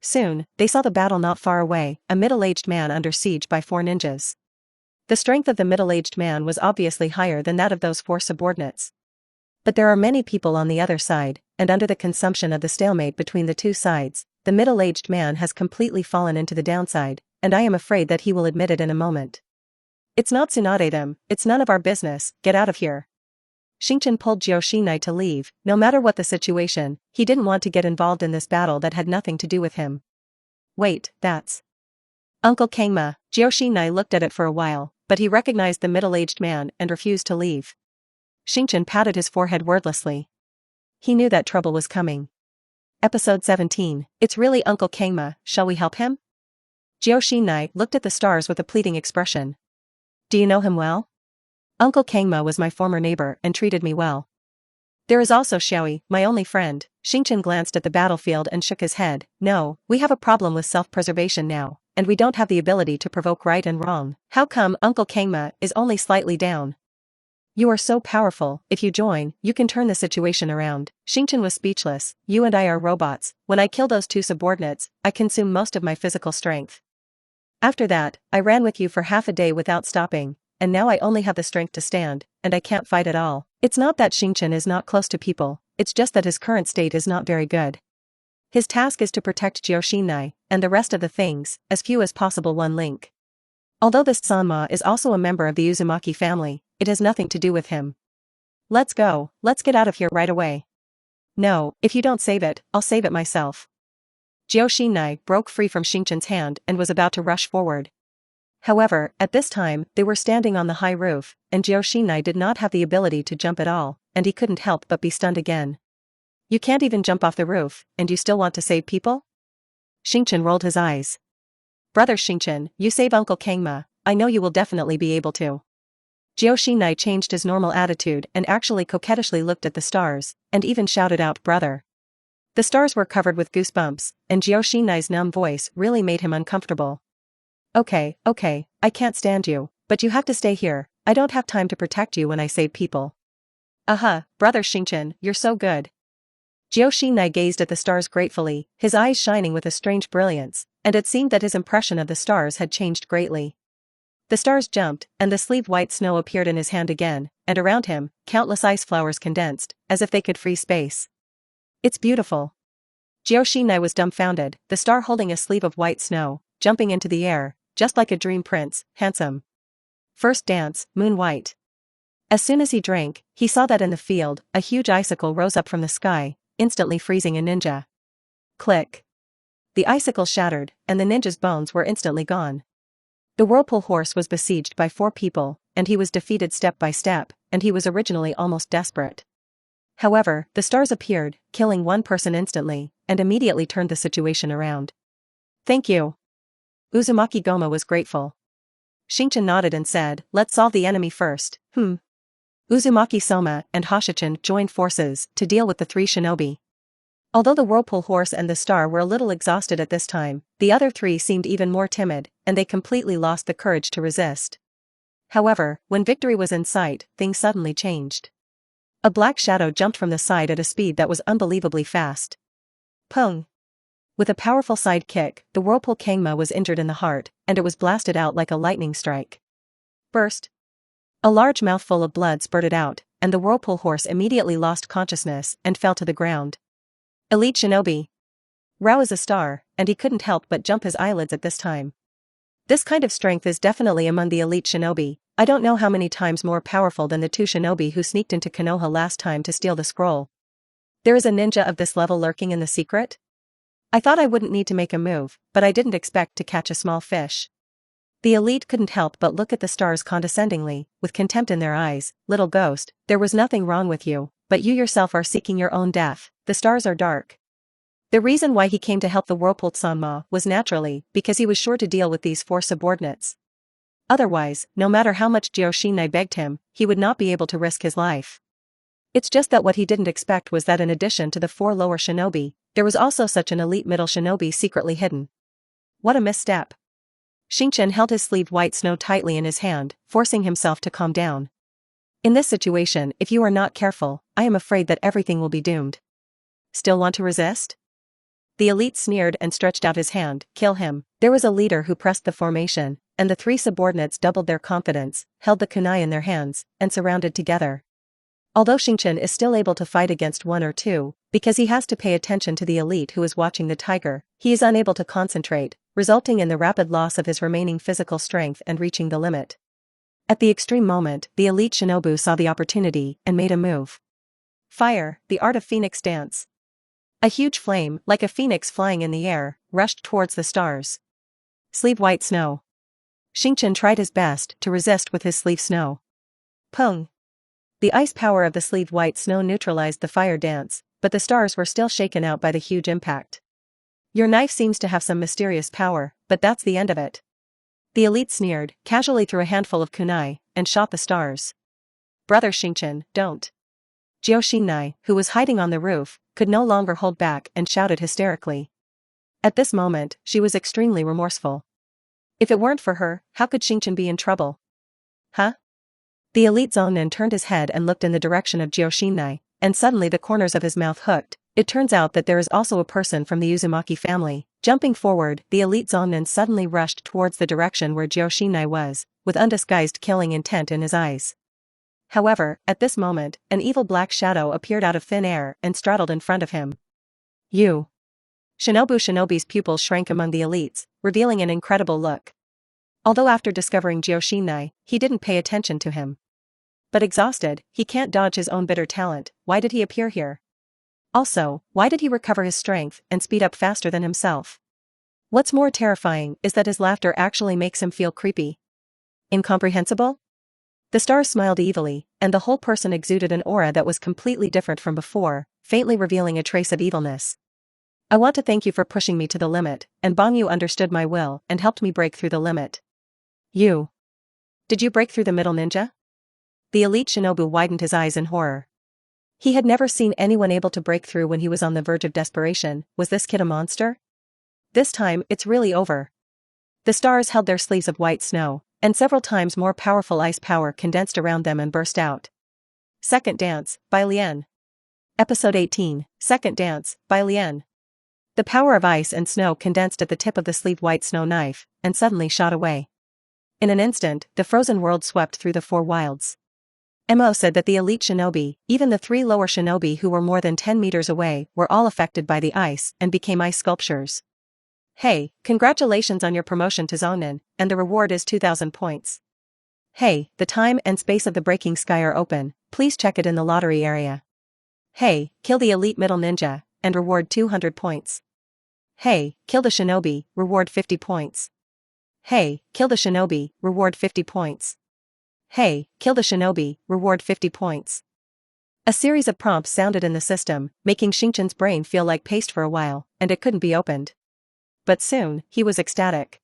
Soon, they saw the battle not far away, a middle-aged man under siege by 4 ninjas. The strength of the middle-aged man was obviously higher than that of those 4 subordinates. But there are many people on the other side, and under the consumption of the stalemate between the 2 sides, the middle-aged man has completely fallen into the downside, and I am afraid that he will admit it in a moment. It's not Tsunade them, it's none of our business, get out of here. Xingchen pulled Jioshinai to leave. No matter what the situation, he didn't want to get involved in this battle that had nothing to do with him. Wait, that's Uncle Kangma. Jioshinai looked at it for a while, but he recognized the middle-aged man and refused to leave. Xingchen patted his forehead wordlessly. He knew that trouble was coming. Episode 17, It's really Uncle Kangma, shall we help him? Jioshinai looked at the stars with a pleading expression. Do you know him well? Uncle Kangma was my former neighbor and treated me well. There is also Xiaoyi, my only friend. Xingchen glanced at the battlefield and shook his head. No, we have a problem with self-preservation now, and we don't have the ability to provoke right and wrong. How come Uncle Kangma is only slightly down? You are so powerful, if you join, you can turn the situation around. Xingchen was speechless. You and I are robots. When I kill those 2 subordinates, I consume most of my physical strength. After that, I ran with you for half a day without stopping, and now I only have the strength to stand, and I can't fight at all. It's not that Xingchen is not close to people, it's just that his current state is not very good. His task is to protect Jioshinai, and the rest of the things, as few as possible one link. Although this Sanma is also a member of the Uzumaki family, it has nothing to do with him. Let's go, let's get out of here right away. No, if you don't save it, I'll save it myself. Jioshinai broke free from Xingchen's hand and was about to rush forward. However, at this time, they were standing on the high roof, and Jioshinai did not have the ability to jump at all, and he couldn't help but be stunned again. You can't even jump off the roof, and you still want to save people? Xingchen rolled his eyes. Brother Xingchen, you save Uncle Kangma, I know you will definitely be able to. Jioshinai changed his normal attitude and actually coquettishly looked at the stars, and even shouted out brother. The stars were covered with goosebumps, and Jioshinai's numb voice really made him uncomfortable. Okay, I can't stand you, but you have to stay here, I don't have time to protect you when I save people. Brother Xingchen, you're so good. Jioshinai gazed at the stars gratefully, his eyes shining with a strange brilliance, and it seemed that his impression of the stars had changed greatly. The stars jumped, and the sleeve white snow appeared in his hand again, and around him, countless ice flowers condensed, as if they could free space. It's beautiful. Jioshinai was dumbfounded, the star holding a sleeve of white snow, jumping into the air, just like a dream prince, handsome. First dance, moon white. As soon as he drank, he saw that in the field, a huge icicle rose up from the sky, instantly freezing a ninja. Click. The icicle shattered, and the ninja's bones were instantly gone. The whirlpool horse was besieged by 4 people, and he was defeated step by step, and he was originally almost desperate. However, the stars appeared, killing 1 person instantly, and immediately turned the situation around. Thank you. Uzumaki Goma was grateful. Xingchen nodded and said, let's solve the enemy first. Uzumaki Soma and Hashichin joined forces to deal with the three shinobi. Although the Whirlpool Horse and the Star were a little exhausted at this time, the other three seemed even more timid, and they completely lost the courage to resist. However, when victory was in sight, things suddenly changed. A black shadow jumped from the side at a speed that was unbelievably fast. Pung! With a powerful side kick, the Whirlpool Kangma was injured in the heart, and it was blasted out like a lightning strike. Burst! A large mouthful of blood spurted out, and the Whirlpool Horse immediately lost consciousness and fell to the ground. Elite Shinobi. Rao is a star, and he couldn't help but jump his eyelids at this time. This kind of strength is definitely among the elite shinobi. I don't know how many times more powerful than the two shinobi who sneaked into Konoha last time to steal the scroll. There is a ninja of this level lurking in the secret? I thought I wouldn't need to make a move, but I didn't expect to catch a small fish. The elite couldn't help but look at the stars condescendingly, with contempt in their eyes. Little ghost, there was nothing wrong with you, but you yourself are seeking your own death. The stars are dark. The reason why he came to help the Whirlpool Sanma was naturally because he was sure to deal with these four subordinates. Otherwise, no matter how much Gyoshinai begged him, he would not be able to risk his life. It's just that what he didn't expect was that in addition to the four lower shinobi, there was also such an elite middle shinobi secretly hidden. What a misstep. Xingchen held his sleeved white snow tightly in his hand, forcing himself to calm down. In this situation, if you are not careful, I am afraid that everything will be doomed. Still want to resist? The elite sneered and stretched out his hand. Kill him. There was a leader who pressed the formation, and the three subordinates doubled their confidence, held the kunai in their hands, and surrounded together. Although Xingchen is still able to fight against one or two, because he has to pay attention to the elite who is watching the tiger, he is unable to concentrate, resulting in the rapid loss of his remaining physical strength and reaching the limit. At the extreme moment, the elite shinobu saw the opportunity and made a move. Fire, the art of phoenix dance. A huge flame, like a phoenix flying in the air, rushed towards the stars. Sleeve white snow. Xingchen tried his best to resist with his sleeve snow. Pung! The ice power of the sleeved white snow neutralized the fire dance, but the stars were still shaken out by the huge impact. Your knife seems to have some mysterious power, but that's the end of it. The elite sneered, casually threw a handful of kunai, and shot the stars. Brother Xingchen, don't. Gyoshinai, who was hiding on the roof, could no longer hold back and shouted hysterically. At this moment, she was extremely remorseful. If it weren't for her, how could Xingchen be in trouble? Huh? The elite Zonin turned his head and looked in the direction of Gyoshinai, and suddenly the corners of his mouth hooked. It turns out that there is also a person from the Uzumaki family. Jumping forward, the elite Zonin suddenly rushed towards the direction where Gyoshinai was, with undisguised killing intent in his eyes. However, at this moment, an evil black shadow appeared out of thin air and straddled in front of him. You. Shinobi's pupils shrank among the elites, revealing an incredible look. Although after discovering Gyoshinai, he didn't pay attention to him. But exhausted, he can't dodge his own bitter talent. Why did he appear here? Also, why did he recover his strength and speed up faster than himself? What's more terrifying is that his laughter actually makes him feel creepy. Incomprehensible? The stars smiled evilly, and the whole person exuded an aura that was completely different from before, faintly revealing a trace of evilness. I want to thank you for pushing me to the limit, and Bangyu understood my will and helped me break through the limit. You. Did you break through the middle ninja? The elite shinobu widened his eyes in horror. He had never seen anyone able to break through when he was on the verge of desperation. Was this kid a monster? This time, it's really over. The stars held their sleeves of white snow, and several times more powerful ice power condensed around them and burst out. Second Dance, by Lien. Episode 18, Second Dance, by Lien. The power of ice and snow condensed at the tip of the sleeved white snow knife, and suddenly shot away. In an instant, the frozen world swept through the four wilds. Mo said that the elite shinobi, even the three lower shinobi who were more than 10 meters away, were all affected by the ice and became ice sculptures. Hey, congratulations on your promotion to Zonin, and the reward is 2,000 points. Hey, the time and space of the breaking sky are open, please check it in the lottery area. Hey, kill the elite middle ninja, and reward 200 points. Hey, kill the shinobi, reward 50 points. Hey, kill the shinobi, reward 50 points. Hey, kill the shinobi, reward 50 points. A series of prompts sounded in the system, making Xingchen's brain feel like paste for a while, and it couldn't be opened. But soon, he was ecstatic.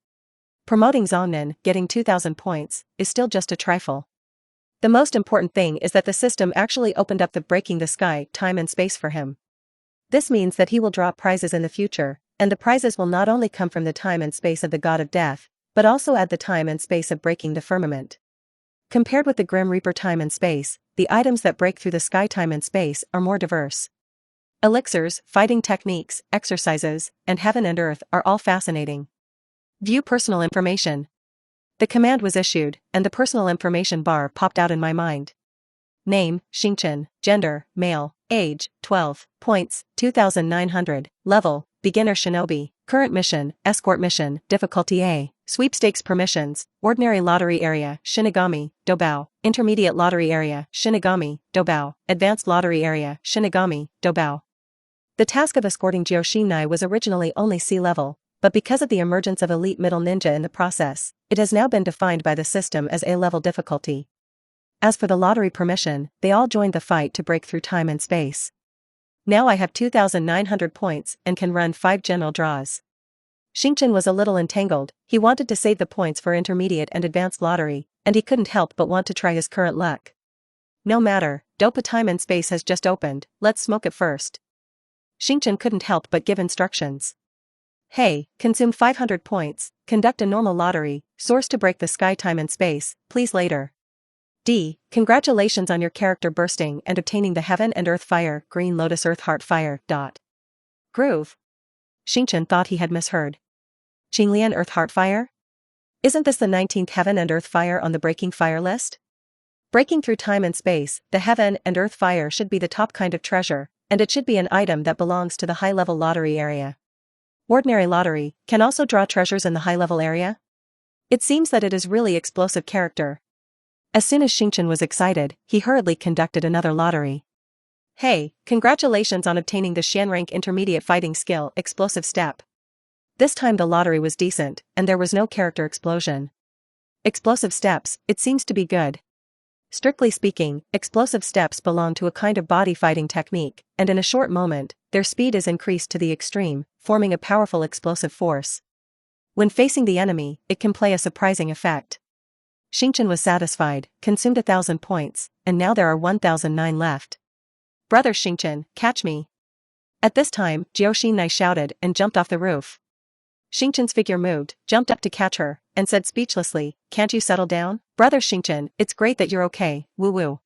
Promoting Zonin, getting 2,000 points, is still just a trifle. The most important thing is that the system actually opened up the breaking the sky, time and space for him. This means that he will draw prizes in the future, and the prizes will not only come from the time and space of the god of death, but also add the time and space of breaking the firmament. Compared with the Grim Reaper time and space, the items that break through the sky time and space are more diverse. Elixirs, fighting techniques, exercises, and heaven and earth are all fascinating. View personal information. The command was issued, and the personal information bar popped out in my mind. Name, Xingchen, gender, male, age, 12, points, 2900, level, beginner shinobi, current mission, escort mission, difficulty A, sweepstakes permissions, ordinary lottery area, Shinigami, Dobao, intermediate lottery area, Shinigami, Dobao, advanced lottery area, Shinigami, Dobao. The task of escorting Gyoshinai was originally only C level, but because of the emergence of elite middle ninja in the process, it has now been defined by the system as A-level difficulty. As for the lottery permission, they all joined the fight to break through time and space. Now I have 2,900 points and can run 5 general draws. Xingchen was a little entangled. He wanted to save the points for intermediate and advanced lottery, and he couldn't help but want to try his current luck. No matter, Dopa time and space has just opened, let's smoke it first. Xingchen couldn't help but give instructions. Hey, consume 500 points, conduct a normal lottery, source to break the sky time and space, please later. D. Congratulations on your character bursting and obtaining the Heaven and Earth Fire, Green Lotus Earth Heart Fire. Groove. Xingchen thought he had misheard. Qinglian Earth Heart Fire? Isn't this the 19th Heaven and Earth Fire on the Breaking Fire list? Breaking through time and space, the Heaven and Earth Fire should be the top kind of treasure, and it should be an item that belongs to the high-level lottery area. Ordinary lottery can also draw treasures in the high-level area? It seems that it is really explosive character. As soon as Xingchen was excited, he hurriedly conducted another lottery. Hey, congratulations on obtaining the Xian rank intermediate fighting skill, explosive step. This time the lottery was decent, and there was no character explosion. Explosive steps, it seems to be good. Strictly speaking, explosive steps belong to a kind of body fighting technique, and in a short moment, their speed is increased to the extreme, forming a powerful explosive force. When facing the enemy, it can play a surprising effect. Xingchen was satisfied, consumed 1,000 points, and now there are 1,009 left. Brother Xingchen, catch me. At this time, Gyoshinai shouted and jumped off the roof. Xingchen's figure moved, jumped up to catch her, and said speechlessly, "Can't you settle down? Brother Xingchen, it's great that you're okay, woo-woo."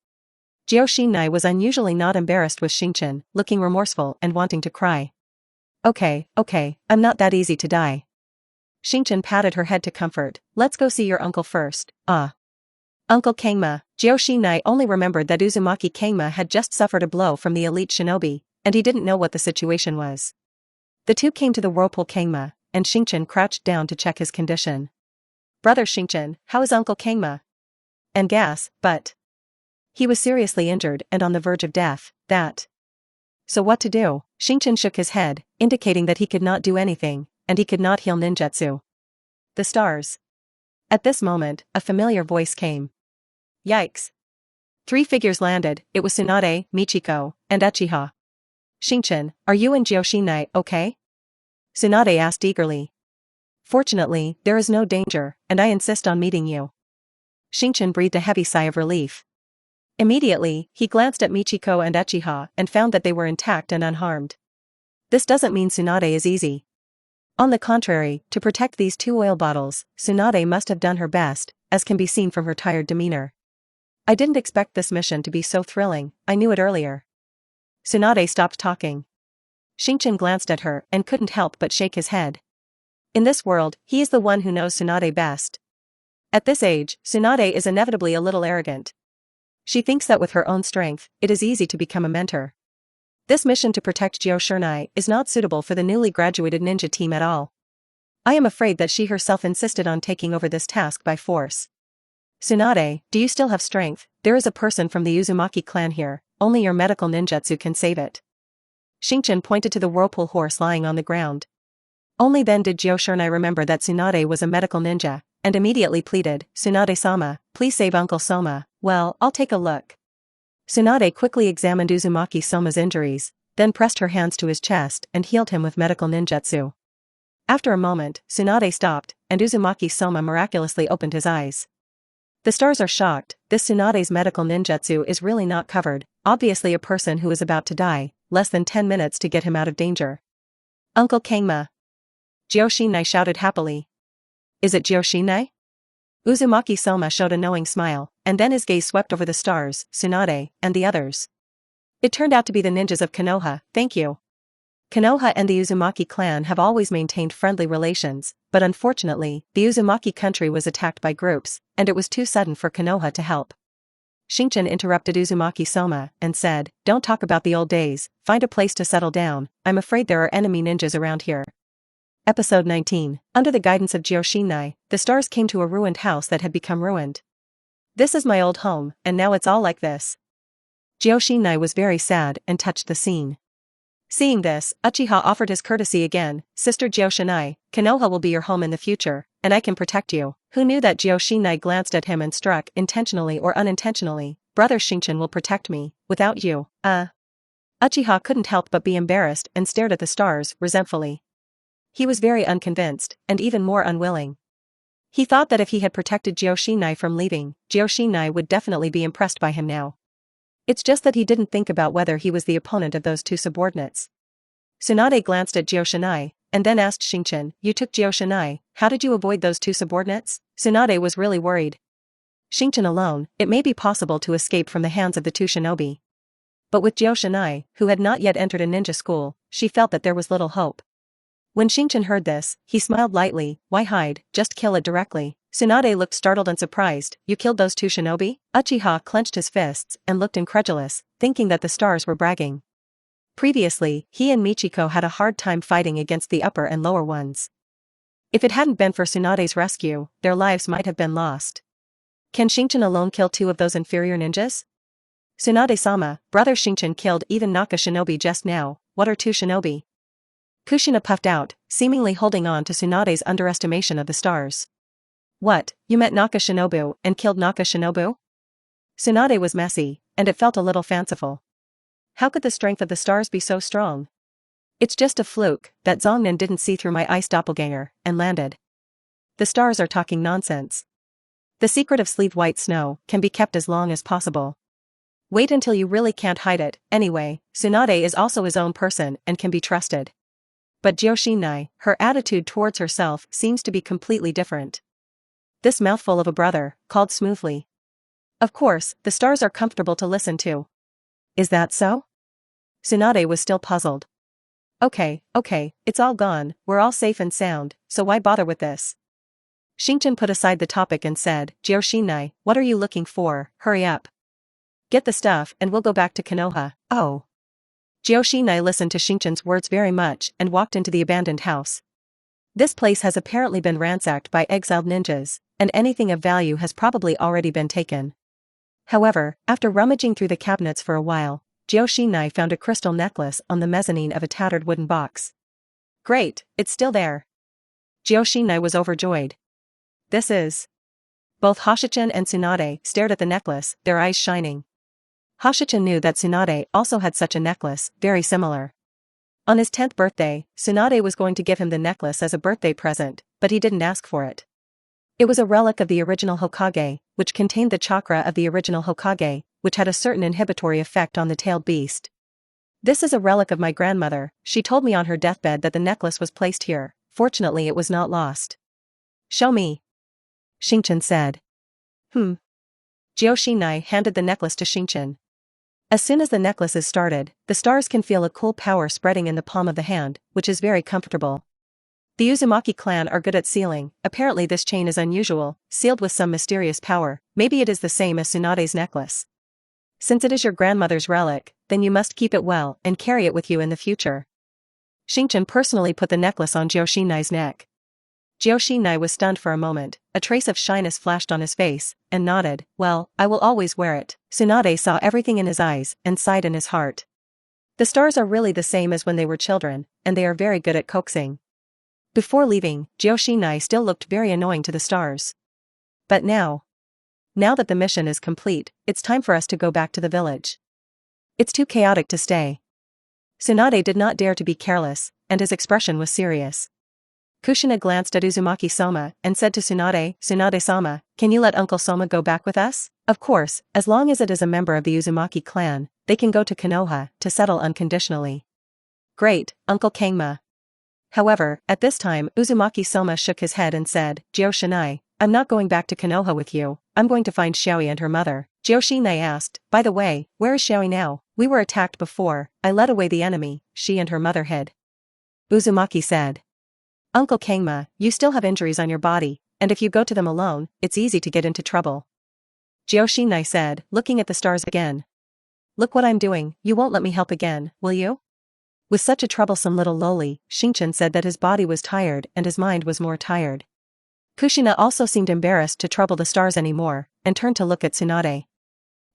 Gyoshinai was unusually not embarrassed with Xingchen, looking remorseful and wanting to cry. Okay, I'm not that easy to die. Xingchen patted her head to comfort. Let's go see your uncle first. Uncle Kangma. Gyoshinai only remembered that Uzumaki Kangma had just suffered a blow from the elite shinobi, and he didn't know what the situation was. The two came to the whirlpool Kangma, and Xingchen crouched down to check his condition. Brother Xingchen, how is Uncle Kangma? And gas, but he was seriously injured and on the verge of death. So what to do? Xingchen shook his head, indicating that he could not do anything, and he could not heal ninjutsu. The stars. At this moment, a familiar voice came. Yikes. 3 figures landed. It was Tsunade, Michiko, and Uchiha. Xingchen, are you and Gyoshinai okay? Tsunade asked eagerly. Fortunately, there is no danger, and I insist on meeting you. Xingchen breathed a heavy sigh of relief. Immediately, he glanced at Michiko and Uchiha and found that they were intact and unharmed. This doesn't mean Tsunade is easy. On the contrary, to protect these 2 oil bottles, Tsunade must have done her best, as can be seen from her tired demeanor. I didn't expect this mission to be so thrilling, I knew it earlier. Tsunade stopped talking. Xingchen glanced at her and couldn't help but shake his head. In this world, he is the one who knows Tsunade best. At this age, Tsunade is inevitably a little arrogant. She thinks that with her own strength, it is easy to become a mentor. This mission to protect Gyoshinai is not suitable for the newly graduated ninja team at all. I am afraid that she herself insisted on taking over this task by force. Tsunade, do you still have strength? There is a person from the Uzumaki clan here, only your medical ninjutsu can save it. Xingchen pointed to the whirlpool horse lying on the ground. Only then did Gyoshinai remember that Tsunade was a medical ninja, and immediately pleaded, Tsunade-sama, please save Uncle Soma. Well, I'll take a look. Tsunade quickly examined Uzumaki Soma's injuries, then pressed her hands to his chest and healed him with medical ninjutsu. After a moment, Tsunade stopped, and Uzumaki Soma miraculously opened his eyes. The stars are shocked. This Tsunade's medical ninjutsu is really not covered, obviously a person who is about to die, less than 10 minutes to get him out of danger. Uncle Kangma. Jioshinai shouted happily. Is it Jioshinai? Uzumaki Soma showed a knowing smile, and then his gaze swept over the stars, Tsunade, and the others. It turned out to be the ninjas of Konoha, thank you. Konoha and the Uzumaki clan have always maintained friendly relations, but unfortunately, the Uzumaki country was attacked by groups, and it was too sudden for Konoha to help. Xingchen interrupted Uzumaki Soma and said, "Don't talk about the old days, find a place to settle down, I'm afraid there are enemy ninjas around here." Episode 19. Under the guidance of Jioshinai, the stars came to a ruined house that had become ruined. "This is my old home, and now it's all like this." Jioshinai was very sad and touched the scene. Seeing this, Uchiha offered his courtesy again, "Sister Jioshinai, Konoha will be your home in the future, and I can protect you." Who knew that Jioshinai glanced at him and struck, intentionally or unintentionally, "Brother Xingchen will protect me, without you, Uchiha couldn't help but be embarrassed and stared at the stars, resentfully. He was very unconvinced, and even more unwilling. He thought that if he had protected Jioshinai from leaving, Jioshinai would definitely be impressed by him now. It's just that he didn't think about whether he was the opponent of those two subordinates. Tsunade glanced at Jioshinai, and then asked Xingchen, "You took Jioshinai, how did you avoid those two subordinates?" Tsunade was really worried. Xingchen alone, it may be possible to escape from the hands of the two shinobi. But with Jioshinai, who had not yet entered a ninja school, she felt that there was little hope. When Xingchen heard this, he smiled lightly, "Why hide, just kill it directly." Tsunade looked startled and surprised, "You killed those two shinobi?" Uchiha clenched his fists and looked incredulous, thinking that the stars were bragging. Previously, he and Michiko had a hard time fighting against the upper and lower ones. If it hadn't been for Tsunade's rescue, their lives might have been lost. Can Xingchen alone kill two of those inferior ninjas? Tsunade-sama, Brother Xingchen killed even Naka shinobi just now, what are two shinobi? Kushina puffed out, seemingly holding on to Tsunade's underestimation of the stars. What, you met Naka Shinobu and killed Naka Shinobu? Tsunade was messy, and it felt a little fanciful. How could the strength of the stars be so strong? It's just a fluke that Zongnan didn't see through my ice doppelganger and landed. The stars are talking nonsense. The secret of sleeve white snow can be kept as long as possible. Wait until you really can't hide it. Anyway, Tsunade is also his own person and can be trusted. But Jioshinai, her attitude towards herself seems to be completely different. This mouthful of a brother, called smoothly. Of course, the stars are comfortable to listen to. Is that so? Tsunade was still puzzled. Okay, it's all gone, we're all safe and sound, so why bother with this? Xingchen put aside the topic and said, "Jioshinai, what are you looking for? Hurry up. Get the stuff and we'll go back to Konoha." Oh. Jioshinai listened to Xingchen's words very much and walked into the abandoned house. This place has apparently been ransacked by exiled ninjas, and anything of value has probably already been taken. However, after rummaging through the cabinets for a while, Jioshinai found a crystal necklace on the mezzanine of a tattered wooden box. Great, it's still there. Jioshinai was overjoyed. This is. Both Hoshichin and Tsunade stared at the necklace, their eyes shining. Hoshichin knew that Tsunade also had such a necklace, very similar. On his 10th birthday, Tsunade was going to give him the necklace as a birthday present, but he didn't ask for it. It was a relic of the original Hokage, which contained the chakra of the original Hokage, which had a certain inhibitory effect on the tailed beast. "This is a relic of my grandmother, she told me on her deathbed that the necklace was placed here, fortunately it was not lost." "Show me," Xingchen said. Jioshinai handed the necklace to Xingchen. As soon as the necklace is started, the stars can feel a cool power spreading in the palm of the hand, which is very comfortable. The Uzumaki clan are good at sealing, apparently this chain is unusual, sealed with some mysterious power, maybe it is the same as Tsunade's necklace. Since it is your grandmother's relic, then you must keep it well and carry it with you in the future. Xingchen personally put the necklace on Jioshinai's neck. Jioshinai was stunned for a moment, a trace of shyness flashed on his face, and nodded, "Well, I will always wear it." Tsunade saw everything in his eyes, and sighed in his heart. The stars are really the same as when they were children, and they are very good at coaxing. Before leaving, Jioshinai still looked very annoying to the stars. But now that the mission is complete, it's time for us to go back to the village. It's too chaotic to stay. Tsunade did not dare to be careless, and his expression was serious. Kushina glanced at Uzumaki Soma and said to Tsunade, Tsunade-sama, can you let Uncle Soma go back with us? Of course, as long as it is a member of the Uzumaki clan, they can go to Konoha to settle unconditionally. Great, Uncle Kangma. However, at this time Uzumaki Soma shook his head and said, Joshinai, I'm not going back to Konoha with you, I'm going to find Xiaoi and her mother. Joshinai asked, by the way, where is Xiaoi now? We were attacked before, I led away the enemy, she and her mother hid. Uzumaki said. Uncle Kangma, you still have injuries on your body, and if you go to them alone, it's easy to get into trouble. Joshinai said, looking at the stars again. Look what I'm doing, you won't let me help again, will you? With such a troublesome little loli, Xingchen said that his body was tired and his mind was more tired. Kushina also seemed embarrassed to trouble the stars anymore, and turned to look at Tsunade.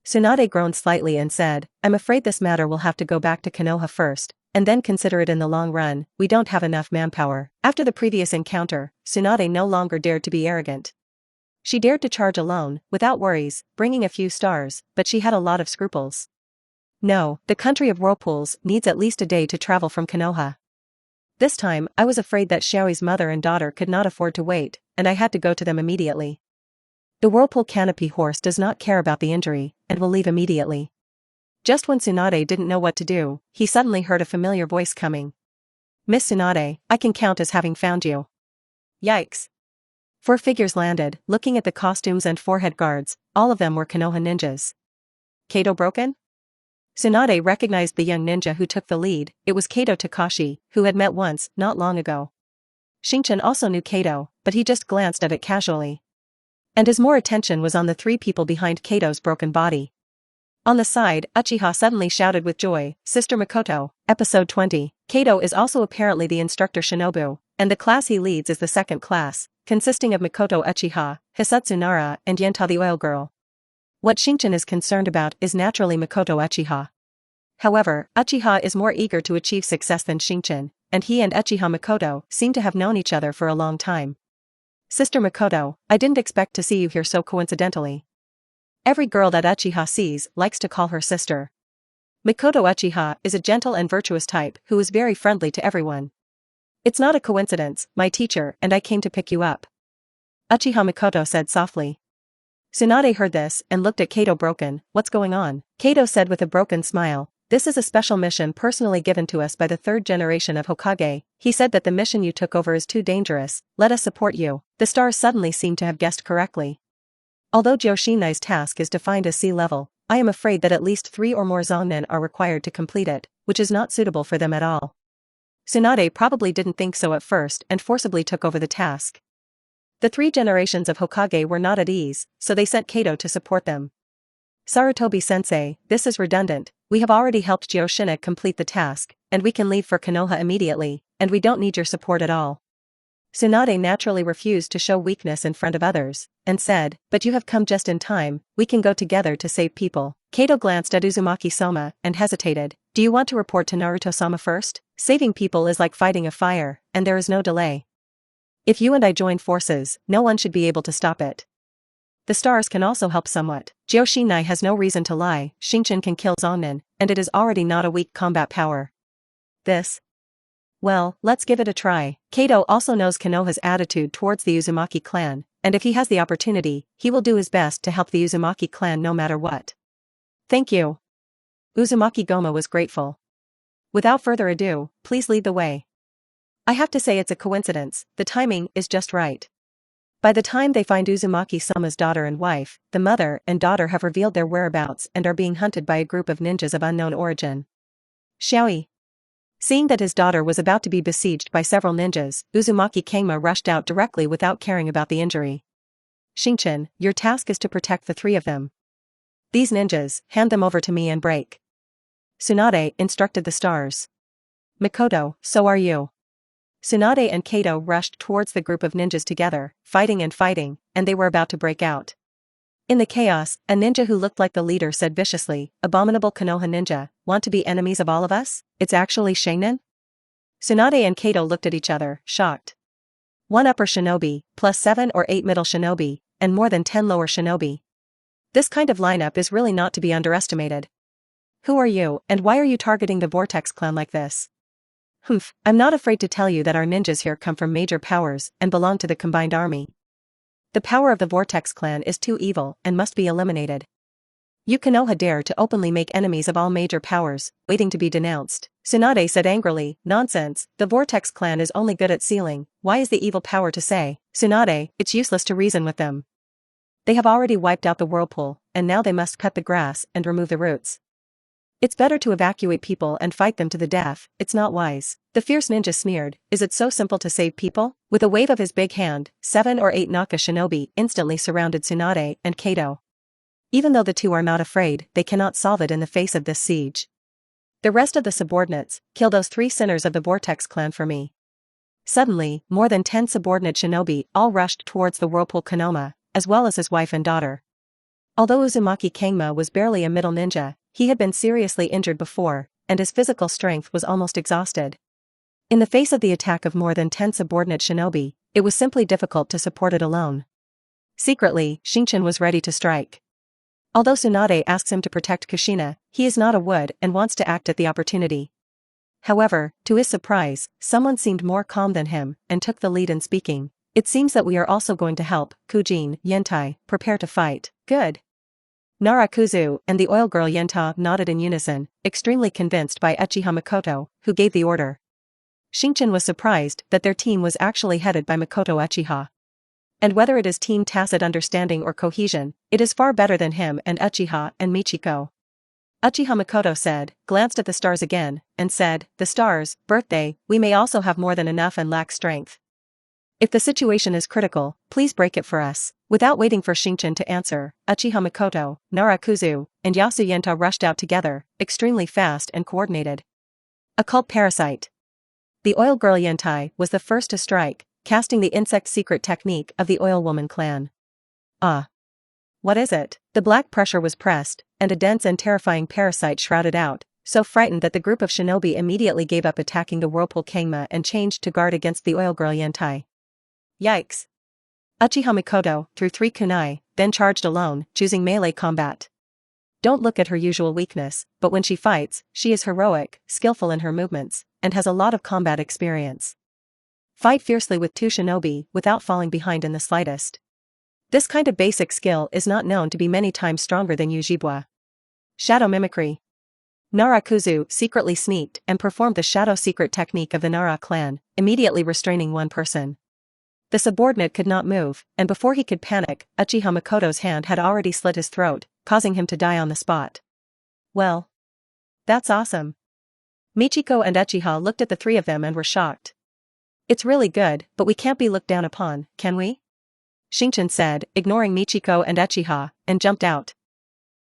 Tsunade groaned slightly and said, I'm afraid this matter will have to go back to Konoha first, and then consider it in the long run, we don't have enough manpower. After the previous encounter, Tsunade no longer dared to be arrogant. She dared to charge alone, without worries, bringing a few stars, but she had a lot of scruples. No, the country of whirlpools needs at least a day to travel from Konoha. This time, I was afraid that Xiaoi's mother and daughter could not afford to wait, and I had to go to them immediately. The whirlpool canopy horse does not care about the injury, and will leave immediately. Just when Tsunade didn't know what to do, he suddenly heard a familiar voice coming. Miss Tsunade, I can count as having found you. Yikes. 4 figures landed, looking at the costumes and forehead guards, all of them were Konoha ninjas. Kato broken? Tsunade recognized the young ninja who took the lead, it was Kato Takashi, who had met once, not long ago. Xingchen also knew Kato, but he just glanced at it casually. And his more attention was on the 3 people behind Kato's broken body. On the side, Uchiha suddenly shouted with joy, Sister Makoto, episode 20. Kato is also apparently the instructor Shinobu, and the class he leads is the second class, consisting of Makoto Uchiha, Hisatsu Nara, and Yenta the oil girl. What Xingchen is concerned about is naturally Makoto Uchiha. However, Uchiha is more eager to achieve success than Xingchen, and he and Uchiha Makoto seem to have known each other for a long time. Sister Makoto, I didn't expect to see you here so coincidentally. Every girl that Uchiha sees likes to call her sister. Makoto Uchiha is a gentle and virtuous type who is very friendly to everyone. It's not a coincidence, my teacher and I came to pick you up. Uchiha Makoto said softly. Tsunade heard this and looked at Kato broken, what's going on? Kato said with a broken smile, this is a special mission personally given to us by the 3rd generation of Hokage, he said that the mission you took over is too dangerous, let us support you. The stars suddenly seemed to have guessed correctly. Although Joshinai's task is defined as sea level, I am afraid that at least 3 or more Zongnin are required to complete it, which is not suitable for them at all. Tsunade probably didn't think so at first and forcibly took over the task. The 3 generations of Hokage were not at ease, so they sent Kato to support them. Sarutobi-sensei, this is redundant, we have already helped Jyoshina complete the task, and we can leave for Konoha immediately, and we don't need your support at all. Tsunade naturally refused to show weakness in front of others, and said, but you have come just in time, we can go together to save people. Kato glanced at Uzumaki Soma and hesitated, do you want to report to Naruto-sama first? Saving people is like fighting a fire, and there is no delay. If you and I join forces, no one should be able to stop it. The stars can also help somewhat. Joshinai has no reason to lie, Xingchen can kill Zongnin, and it is already not a weak combat power. This? Well, let's give it a try. Kato also knows Konoha's attitude towards the Uzumaki clan, and if he has the opportunity, he will do his best to help the Uzumaki clan no matter what. Thank you. Uzumaki Goma was grateful. Without further ado, please lead the way. I have to say it's a coincidence, the timing is just right. By the time they find Uzumaki-sama's daughter and wife, the mother and daughter have revealed their whereabouts and are being hunted by a group of ninjas of unknown origin. Xiaoi. Seeing that his daughter was about to be besieged by several ninjas, Uzumaki Kangma rushed out directly without caring about the injury. Xingchen, your task is to protect the 3 of them. These ninjas, hand them over to me and break. Tsunade instructed the stars. Makoto, so are you. Tsunade and Kato rushed towards the group of ninjas together, fighting, and they were about to break out. In the chaos, a ninja who looked like the leader said viciously, abominable Konoha ninja, want to be enemies of all of us? It's actually Shainin? Tsunade and Kato looked at each other, shocked. 1 upper shinobi, plus 7 or 8 middle shinobi, and more than 10 lower shinobi. This kind of lineup is really not to be underestimated. Who are you, and why are you targeting the Vortex clan like this? Humph, I'm not afraid to tell you that our ninjas here come from major powers and belong to the combined army. The power of the Vortex clan is too evil and must be eliminated. You Konoha dare to openly make enemies of all major powers, waiting to be denounced. Tsunade said angrily, nonsense, the Vortex clan is only good at sealing, why is the evil power to say? Tsunade, it's useless to reason with them. They have already wiped out the whirlpool, and now they must cut the grass and remove the roots. It's better to evacuate people and fight them to the death, it's not wise. The fierce ninja sneered, is it so simple to save people? With a wave of his big hand, 7 or 8 Naka shinobi instantly surrounded Tsunade and Kato. Even though the two are not afraid, they cannot solve it in the face of this siege. The rest of the subordinates, kill those 3 sinners of the Vortex clan for me. Suddenly, more than 10 subordinate shinobi all rushed towards the Whirlpool Konoma, as well as his wife and daughter. Although Uzumaki Kangma was barely a middle ninja, he had been seriously injured before, and his physical strength was almost exhausted. In the face of the attack of more than 10 subordinate shinobi, it was simply difficult to support it alone. Secretly, Xingchen was ready to strike. Although Tsunade asks him to protect Kushina, he is not a wood and wants to act at the opportunity. However, to his surprise, someone seemed more calm than him and took the lead in speaking. It seems that we are also going to help, Kujin, Yentai, prepare to fight. Good. Narakuzu and the oil girl Yenta nodded in unison, extremely convinced by Uchiha Makoto, who gave the order. Xingchen was surprised that their team was actually headed by Makoto Uchiha. And whether it is team tacit understanding or cohesion, it is far better than him and Uchiha and Michiko. Uchiha Makoto said, glanced at the stars again, and said, the stars, birthday, we may also have more than enough and lack strength. If the situation is critical, please break it for us. Without waiting for Xingchen to answer, Uchiha Makoto, Narakuzu, and Yasu Yenta rushed out together, extremely fast and coordinated. Occult parasite. The oil girl Yentai was the first to strike, casting the insect secret technique of the oil woman clan. Ah. What is it? The black pressure was pressed, and a dense and terrifying parasite shrouded out, so frightened that the group of shinobi immediately gave up attacking the Whirlpool Kangma and changed to guard against the oil girl Yentai. Yikes. Uchiha Makoto threw 3 kunai, then charged alone, choosing melee combat. Don't look at her usual weakness, but when she fights, she is heroic, skillful in her movements, and has a lot of combat experience. Fight fiercely with 2 shinobi without falling behind in the slightest. This kind of basic skill is not known to be many times stronger than Yujibwa. Shadow mimicry. Narakuzu secretly sneaked and performed the shadow secret technique of the Nara clan, immediately restraining one person. The subordinate could not move, and before he could panic, Uchiha Makoto's hand had already slit his throat, causing him to die on the spot. Well. That's awesome. Michiko and Uchiha looked at the 3 of them and were shocked. It's really good, but we can't be looked down upon, can we? Xingchen said, ignoring Michiko and Uchiha, and jumped out,